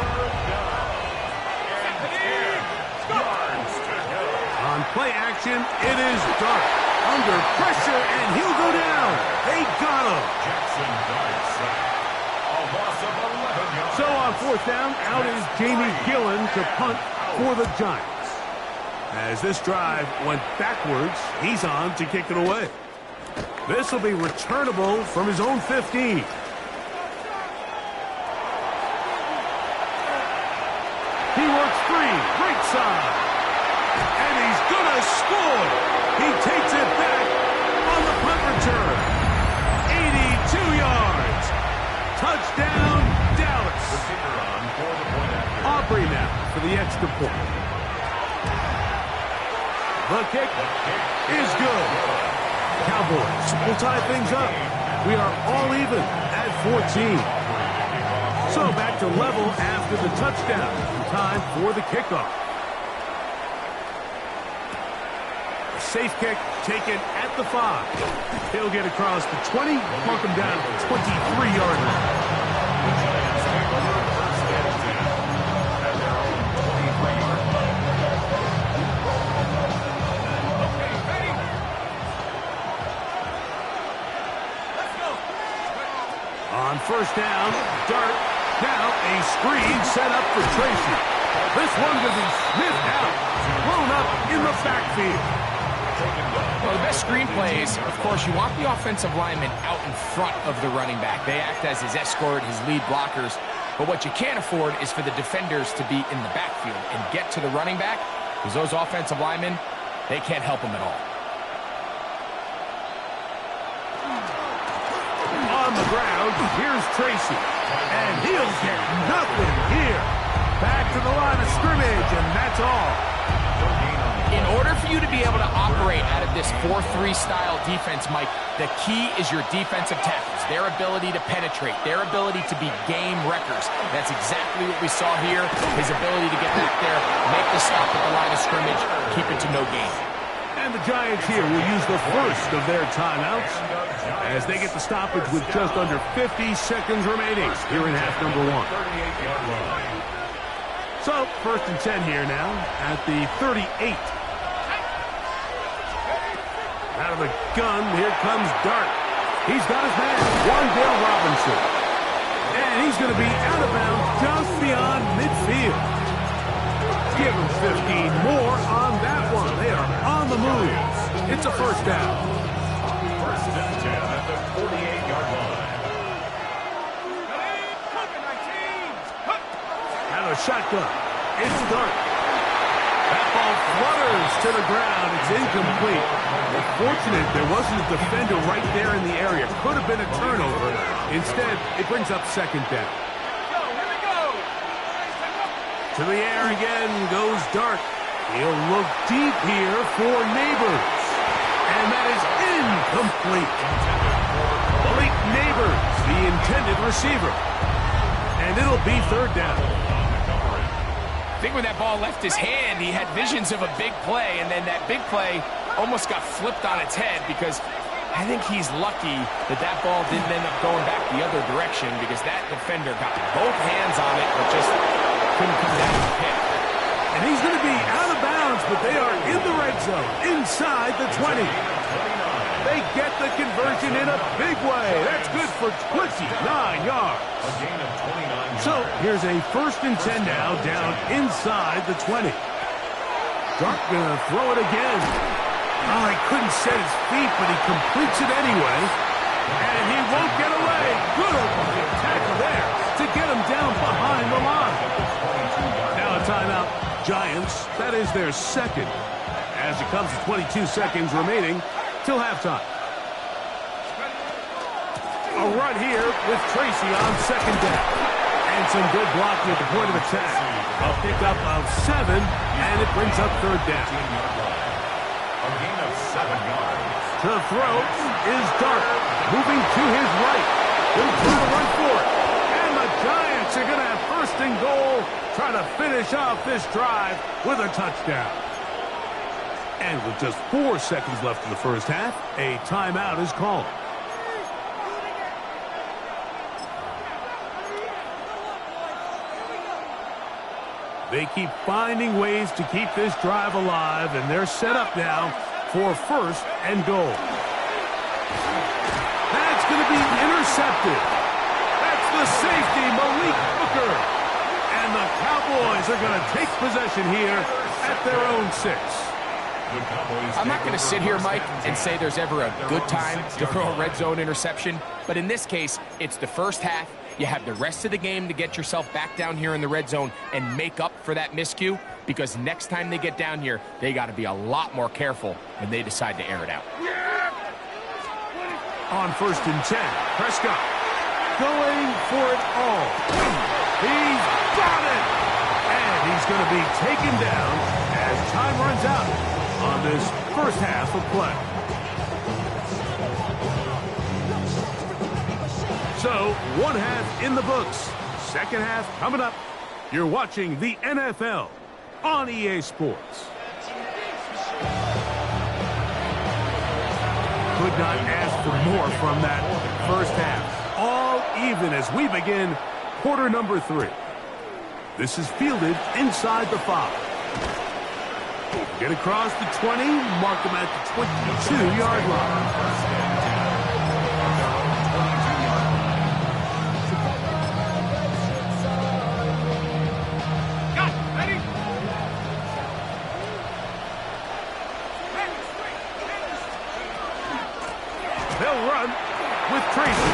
On play action, it is Dart. Under pressure, and he'll go down. They got him. Jackson Dart sack. A loss of 11 yards. So on fourth down, out is Jamie Gillen to punt for the Giants. As this drive went backwards, he's on to kick it away. This will be returnable from his own 15. He works free, right side. And he's going to score. He takes it back on the punt return. 82 yards. Touchdown, Dallas. Aubrey now for the extra point. The kick is good. Cowboys will tie things up. We are all even at 14. So back to level after the touchdown. Time for the kickoff. Safe kick taken at the 5. He'll get across the 20, mark him down at the 23-yard line. The Giants take over first and 10 at their own 23-yard line. Okay, ready? Let's go. On first down, Dart. Now a screen set up for Tracy. This one will be sniffed out. Thrown up in the backfield. Well, the best screen plays, of course, you want the offensive lineman out in front of the running back. They act as his escort, his lead blockers. But what you can't afford is for the defenders to be in the backfield and get to the running back, because those offensive linemen, they can't help him at all. On the ground, here's Tracy. And he'll get nothing here. Back to the line of scrimmage, and that's all. In order for you to be able to operate out of this 4-3 style defense, Mike, the key is your defensive tackles, their ability to penetrate, their ability to be game wreckers. That's exactly what we saw here, his ability to get back there, make the stop at the line of scrimmage, keep it to no gain. And the Giants here will use the first of their timeouts as they get the stoppage with just under 50 seconds remaining here in half number 1. So, first and 10 here now at the 38. Out of the gun, here comes Dart. He's got his man, Wan'Dale Robinson. And he's going to be out of bounds just beyond midfield. Give him 15 more on that one. They are on the move. It's a first down. First and 10 at the 48-yard line. Out of shotgun. It's Dart. That ball flutters to the ground. It's incomplete. Fortunate there wasn't a defender right there in the area. Could have been a turnover. Instead, it brings up second down. To the air again goes Dart. He'll look deep here for Neighbors. And that is incomplete. Malik Neighbors, the intended receiver. And it'll be third down. I think when that ball left his hand, he had visions of a big play, and then that big play almost got flipped on its head because I think he's lucky that ball didn't end up going back the other direction because that defender got both hands on it but just couldn't come down with the pick. And he's going to be out of bounds, but they are in the red zone, inside the 20. They get the conversion in a big way. That's good for 29 yards. So here's a 1st and 10 now, down inside the 20. Dark going to throw it again. Oh, he couldn't set his feet, but he completes it anyway. And he won't get away. Good tackle there to get him down behind the line. Now a timeout. Giants, that is their 2nd. As it comes to 22 seconds remaining till halftime. A run here with Tracy on 2nd down. And some good blocking at the point of attack. A pickup of 7, and it brings up 3rd down. A gain of 7 yards. To throw is Dark, moving to his right. He'll try to run for it. And the Giants are going to have 1st and goal, trying to finish off this drive with a touchdown. And with just 4 seconds left in the first half, a timeout is called. They keep finding ways to keep this drive alive, and they're set up now for 1st and goal. That's going to be intercepted. That's the safety, Malik Booker. And the Cowboys are going to take possession here at their own 6. I'm not going to sit here, Mike, and say there's ever a good time to throw a red zone interception, but in this case, it's the first half. You have the rest of the game to get yourself back down here in the red zone and make up for that miscue, because next time they get down here, they got to be a lot more careful when they decide to air it out. On 1st and 10, Prescott going for it all. He's got it! And he's going to be taken down as time runs out on this first half of play. So, 1 half in the books. 2nd half coming up. You're watching the NFL on EA Sports. Could not ask for more from that first half. All even as we begin quarter number 3. This is fielded inside the 5. Get across the 20, mark them at the 22-yard line. They'll run with Tracy.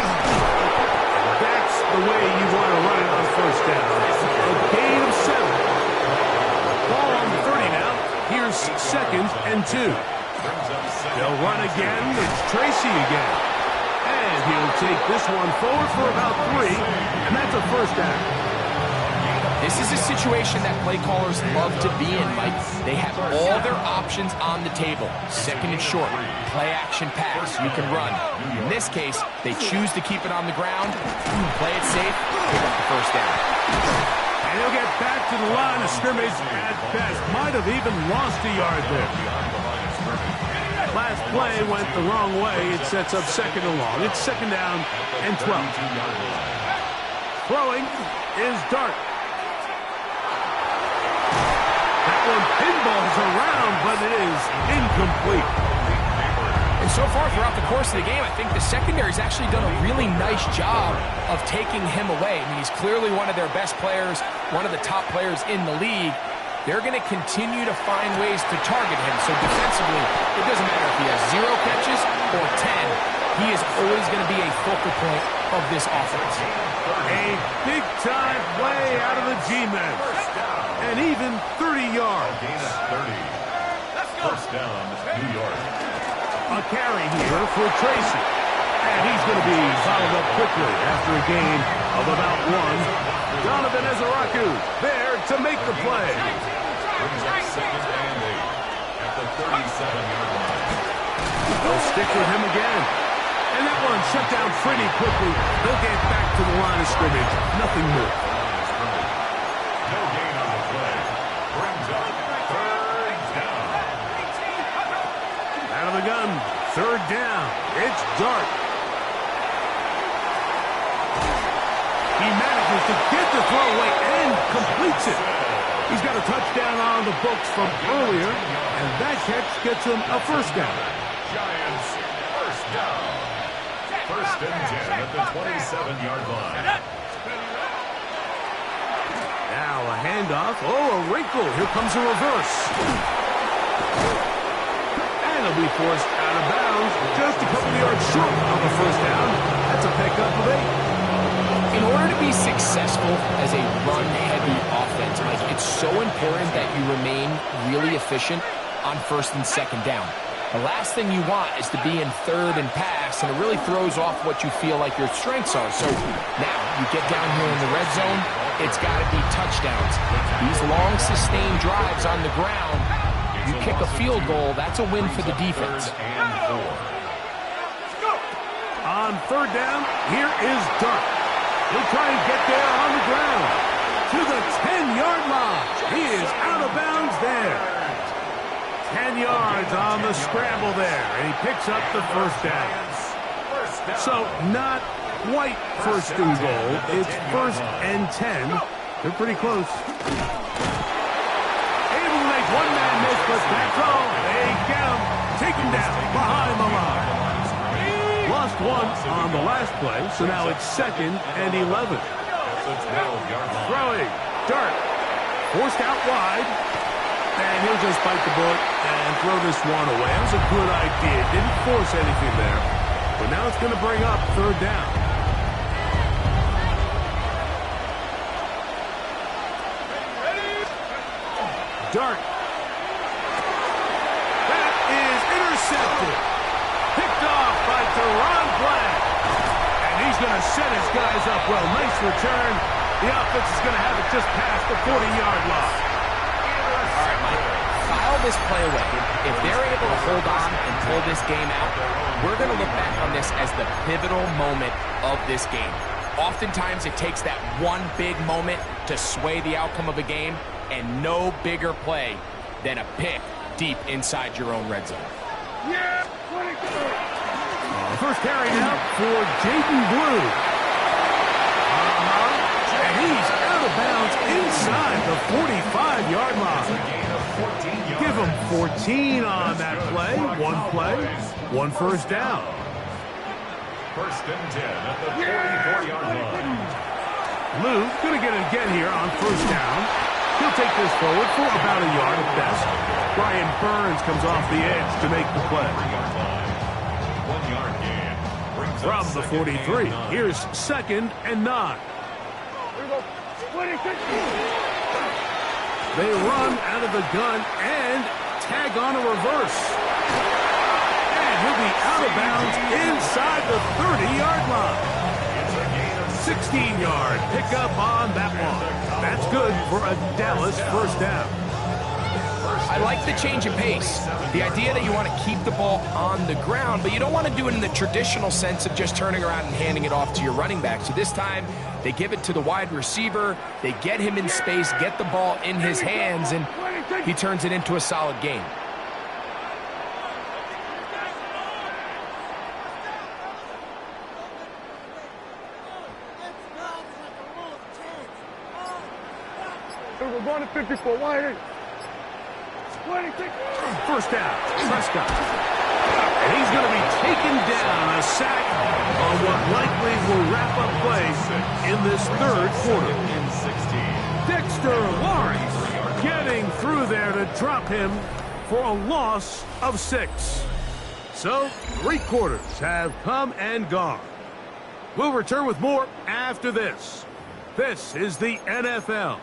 That's the way you want to run it on 1st down. A gain of 7. Ball on the 30 now. Here's 2nd and 2. They'll run again. It's Tracy again. And he'll take this one forward for about 3. And that's a 1st down. This is a situation that play callers love to be in, Mike. They have all their options on the table. 2nd and short, play action pass, you can run. In this case, they choose to keep it on the ground, play it safe, pick up the 1st down. And he'll get back to the line of scrimmage at best. Might have even lost a yard there. Last play went the wrong way. It sets up 2nd and long. It's 2nd down and 12. Throwing is Dark. One pinballs around, but it is incomplete. And so far throughout the course of the game, I think the secondary's actually done a really nice job of taking him away. I mean, he's clearly one of their best players, one of the top players in the league. They're going to continue to find ways to target him. So defensively, it doesn't matter if he has 0 catches or 10. He is always going to be a focal point of this offense. A big-time play out of the G-men. And even 30 yards. Gain of 30. 1st down, New York. A carry here for Tracy. And he's going to be followed up quickly after a gain of about 1. Donovan Ezeraku there to make the play. Brings up 2nd and 8 at the 37-yard line. They'll stick with him again. And that one shut down pretty quickly. They'll get back to the line of scrimmage. Nothing more. No gain on the play. Brings up 3rd down. Out of the gun. 3rd down. It's throw away and completes it. He's got a touchdown on the books from earlier, and that catch gets him a first down. Giants, first down. First and 10 at the 27-yard line. Now a handoff. Oh, a wrinkle. Here comes a reverse. And it'll be forced out of bounds just a couple of yards short of a first down. That's a pickup of 8. In order to be successful as a run-heavy offense, Mike, it's so important that you remain really efficient on first and second down. The last thing you want is to be in third and pass, and it really throws off what you feel like your strengths are. So now you get down here in the red zone, it's got to be touchdowns. These long, sustained drives on the ground, you kick a field goal, that's a win for the defense. On third down, here is Dart. He'll try and get there on the ground. To the 10-yard line. He is out of bounds there. 10 yards on the scramble there. And he picks up the first down. So not quite first and goal. It's first and 10. They're pretty close. Able to make one-man miss, but that's all. They get him. Take him down behind the line. Lost one on the last play, so now it's second and 11. Throwing. Dart. Forced out wide. And he'll just bite the bullet and throw this one away. That was a good idea. Didn't force anything there. But now it's going to bring up third down. Dart. That is intercepted. Picked off by Teron Black. And he's going to set his guys up well. Nice return. The offense is going to have it just past the 40-yard line. All right, Mike, file this play away. If they're able to hold on and pull this game out, we're going to look back on this as the pivotal moment of this game. Oftentimes, it takes that one big moment to sway the outcome of a game, and no bigger play than a pick deep inside your own red zone. Yeah! First carry now for Jaden Blue. And he's out of bounds inside the 45-yard line. Give him 14 on that play. One first down. First and 10 at the 44-yard line. Blue going to get it again here on first down. He'll take this forward for about a yard at best. Brian Burns comes off the edge to make the play. 1 yard gain. From the 43, here's second and 9. They run out of the gun and tag on a reverse. And he'll be out of bounds inside the 30-yard line. 16-yard pickup on that one. That's good for a Dallas first down. I like the change in pace. The idea that you want to keep the ball on the ground, but you don't want to do it in the traditional sense of just turning around and handing it off to your running back. So this time, they give it to the wide receiver. They get him in space, get the ball in his hands, and he turns it into a solid game. We're going to 54. Wide. First down, Prescott. And he's going to be taken down, a sack on what likely will wrap up play in this third quarter. Dexter Lawrence getting through there to drop him for a loss of 6. So, 3 quarters have come and gone. We'll return with more after this. This is the NFL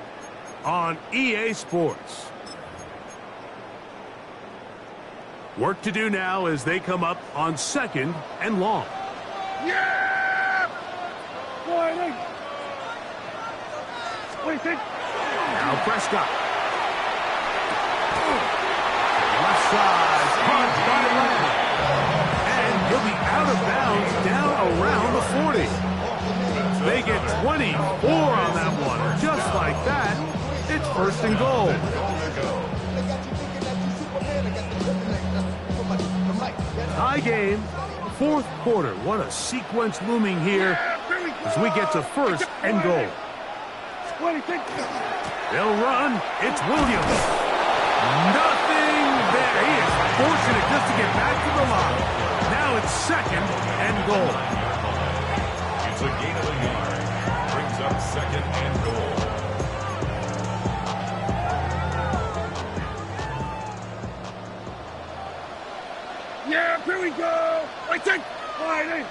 on EA Sports. Work to do now as they come up on second and long. Yeah! Now Prescott. Left side, punt by Lamb. And he'll be out of bounds down around the 40. They get 24 on that one. Just like that, it's first and goal. High game, 4th quarter. What a sequence looming here as we get to first and goal. They'll run. It's Williams. Nothing there. He is fortunate just to get back to the line. Now it's 2nd and goal. It's a gain of a yard. Brings up 2nd and goal. Yeah, here we go. Wait, take. Sliding.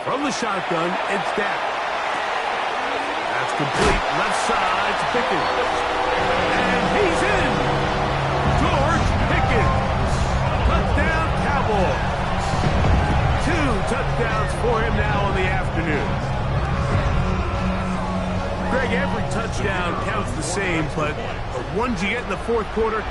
From the shotgun, it's Dak. That's complete. Left side to Pickens. And he's in. George Pickens. Touchdown, Cowboys. 2 touchdowns for him now in the afternoon. Greg, every touchdown counts the same, but the ones you get in the fourth quarter,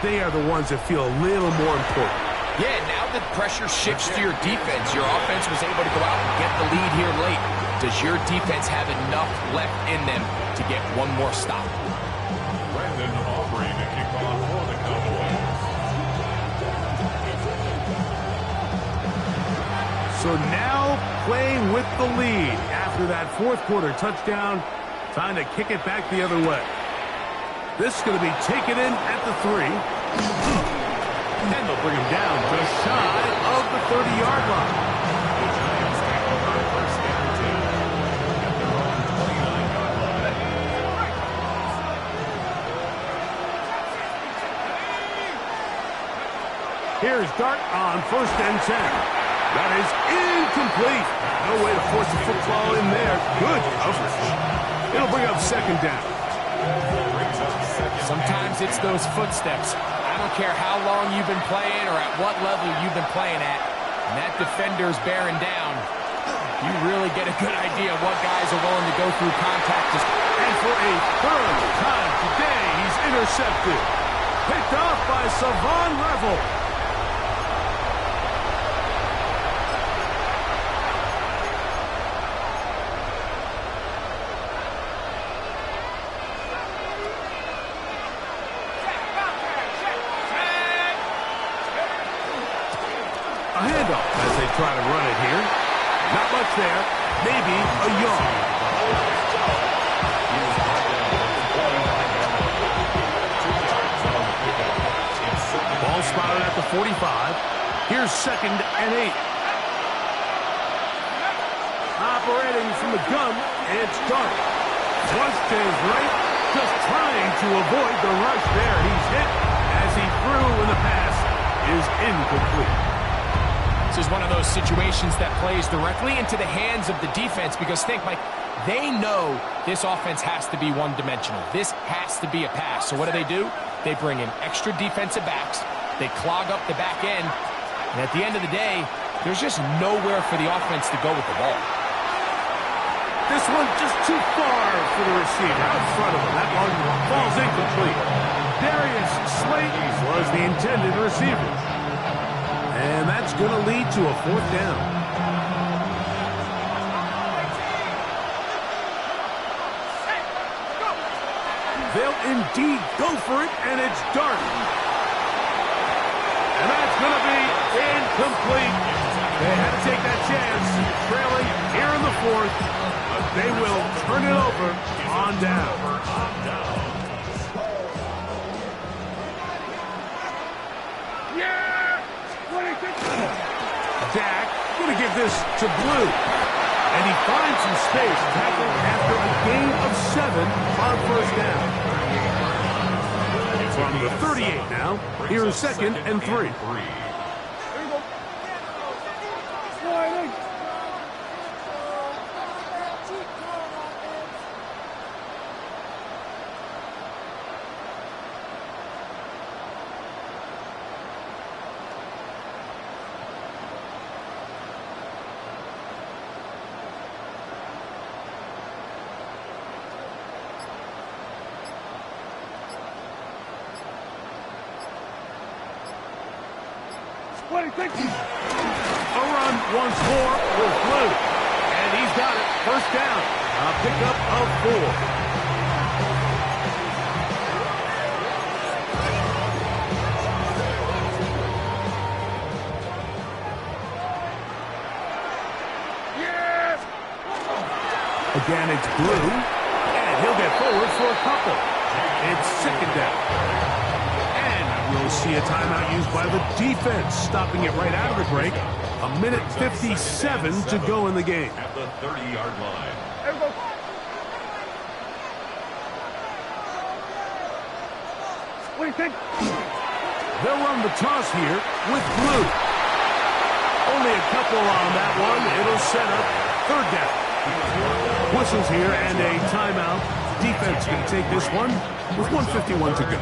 they are the ones that feel a little more important. Yeah, now that pressure shifts to your defense, your offense was able to go out and get the lead here late. Does your defense have enough left in them to get one more stop? Brandon Aubrey to kick off for the Cowboys. So now playing with the lead after that fourth quarter touchdown, time to kick it back the other way. This is going to be taken in at the 3. And they'll bring him down just shy of the 30-yard line. The Giants take over 1st and 10 at their own 29-yard line. Here's Dart on 1st and 10. That is incomplete. No way to force the football in there. Good coverage. It'll bring up 2nd down. Sometimes it's those footsteps. I don't care how long you've been playing or at what level you've been playing at. And that defender's bearing down. You really get a good idea of what guys are willing to go through contact. And for a 3rd time today, he's intercepted. Picked off by Savon Revel. Try to run it here. Not much there. Maybe a yard. Ball spotted at the 45. Here's 2nd and 8. Operating from the gun, it's Dart. Flush to his right, just trying to avoid the rush there. He's hit as he threw in the pass is incomplete. This is one of those situations that plays directly into the hands of the defense because think, Mike, they know this offense has to be one-dimensional. This has to be a pass. So what do? They bring in extra defensive backs. They clog up the back end. And at the end of the day, there's just nowhere for the offense to go with the ball. This one just too far for the receiver out in front of him. That one falls incomplete. Darius Slayton was the intended receiver. And that's going to lead to a 4th down. They'll indeed go for it, and it's Dart. And that's going to be incomplete. They had to take that chance, trailing here in the 4th, but they will turn it over on down. Dak going to give this to Blue. And he finds some space, tackled after a gain of 7 on 1st down. From the 38 now, here is 2nd and 3. A run once more with Blue. And he's got it. 1st down. A pickup of 4. Again, it's Blue, and he'll get forward for a couple. It's second down. And we'll see a timeout used by the defense, stopping it right out of the break. 1:57 to go in the game. At the 30-yard line. What do you think? They'll run the toss here with Blue. Only a couple on that one. It'll set up third down. Whistles here and a timeout. Defense can take this one with 1:51 to go.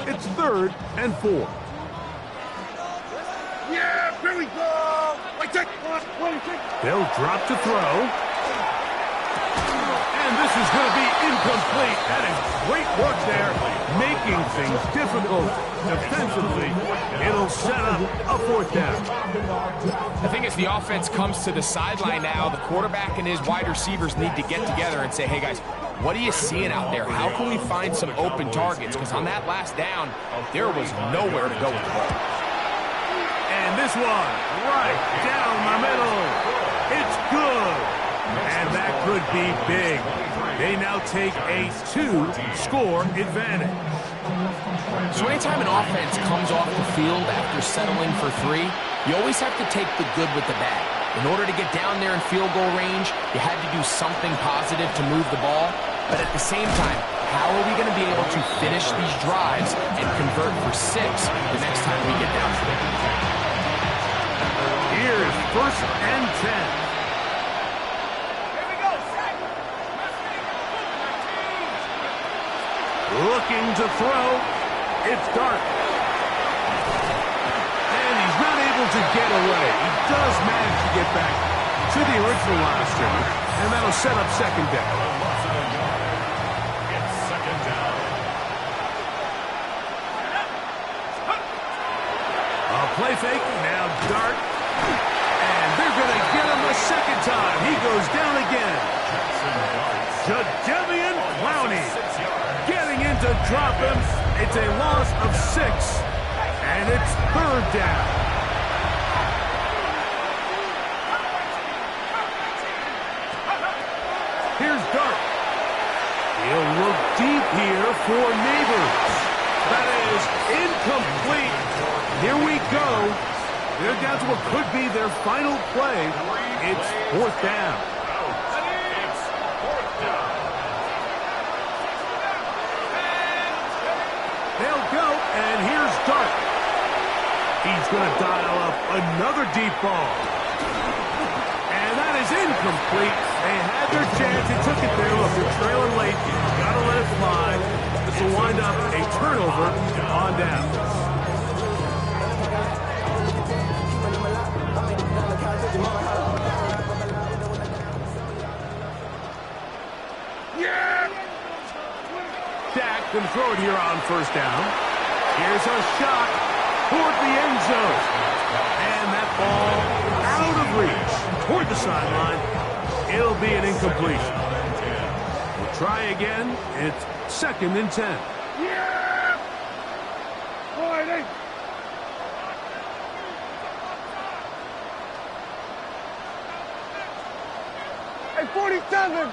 It's 3rd and 4. Yeah, here we go. They'll drop to throw. And this is going to be incomplete. That is great work there, making things difficult defensively. It'll set up a 4th down. I think as the offense comes to the sideline now, the quarterback and his wide receivers need to get together and say, hey, guys, what are you seeing out there? How can we find some open targets? Because on that last down, there was nowhere to go with the ball. And this one, right down the middle. It's good. And that could be big. They now take a 2-score advantage. So anytime an offense comes off the field after settling for 3, you always have to take the good with the bad. In order to get down there in field goal range, you had to do something positive to move the ball. But at the same time, how are we going to be able to finish these drives and convert for 6 the next time we get down to it? Here's 1st and 10. Looking to throw. It's Dart. And he's not able to get away. He does manage to get back to the original line of scrimmage, and that'll set up 2nd down. It's 2nd down. A play fake. Now Dart. And they're going to get him a 2nd time. He goes down again. Jadeveon Clowney getting in to drop him. It's a loss of 6, and it's 3rd down. Here's Dart. He'll look deep here for Neighbors. That is incomplete. Here we go. They're down to what could be their final play. It's 4th down. They'll go, and here's Dart. He's going to dial up another deep ball. And that is incomplete. They had their chance. They took it there. Look, they're trailing late. Got to let it fly. This will wind up a turnover on down. Dak can throw it here on 1st down. Here's a shot toward the end zone. And that ball out of reach toward the sideline. It'll be an incompletion. We'll try again. It's 2nd and 10. Yeah! Boy, Hey, 47!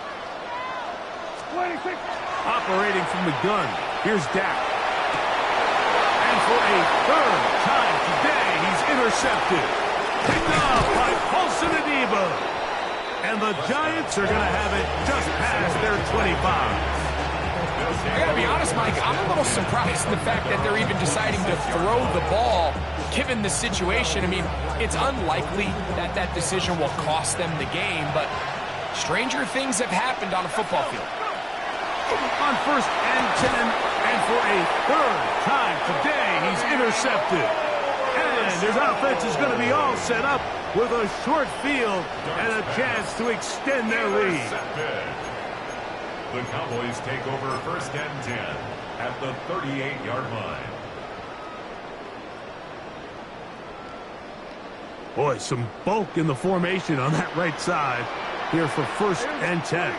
26! Operating from the gun, here's Dak. And for a 3rd time today, he's intercepted. Picked off by Paulson Adebo. And the Giants are going to have it just past their 25. I got to be honest, Mike, I'm a little surprised at the fact that they're even deciding to throw the ball, given the situation. I mean, it's unlikely that that decision will cost them the game, but stranger things have happened on a football field. On 1st and 10, and for a 3rd time today, he's intercepted. And his offense is going to be all set up with a short field and a chance to extend their lead. The Cowboys take over 1st and 10 at the 38-yard line. Boy, some bulk in the formation on that right side here for 1st and 10.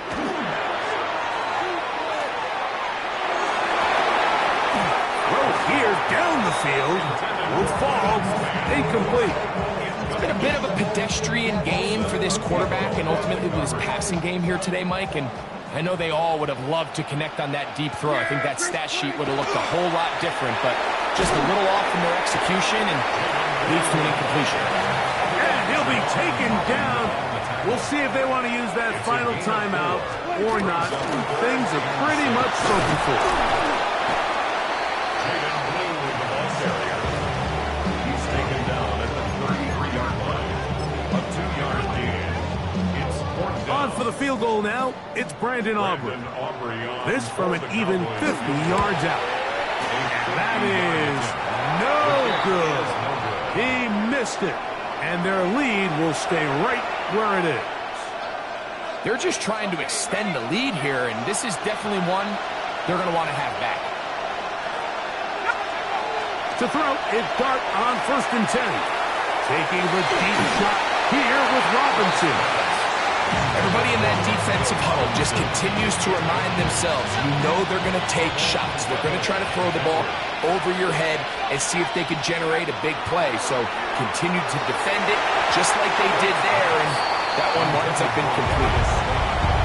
Here down the field will fall incomplete. It's been a bit of a pedestrian game for this quarterback and ultimately with his passing game here today, Mike. And I know they all would have loved to connect on that deep throw. I think that stat sheet would have looked a whole lot different, but just a little off in their execution and leads to an incompletion. And he'll be taken down. We'll see if they want to use that final timeout or not. Things are pretty much spoken for. He's taken down at the 33-yard line. A 2-yard gain. It's fourth down. On for the field goal now, it's Brandon Aubrey. This from an even 50 yards out. And that is no good. He missed it. And their lead will stay right where it is. They're just trying to extend the lead here, and this is definitely one they're going to want to have back. To throw, it's Dart on 1st and 10. Taking the deep shot here with Robinson. Everybody in that defensive huddle just continues to remind themselves, you know they're going to take shots. They're going to try to throw the ball over your head and see if they can generate a big play. So continue to defend it just like they did there, and that one winds up incomplete.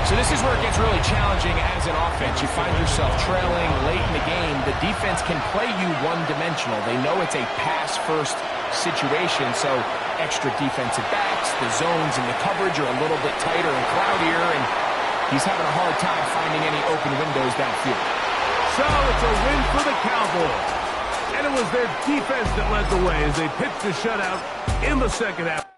So this is where it gets really challenging as an offense. You find yourself trailing late in the game. The defense can play you one-dimensional. They know it's a pass-first situation, so extra defensive backs, the zones and the coverage are a little bit tighter and cloudier, and he's having a hard time finding any open windows downfield. So it's a win for the Cowboys. And it was their defense that led the way as they pitched a shutout in the second half.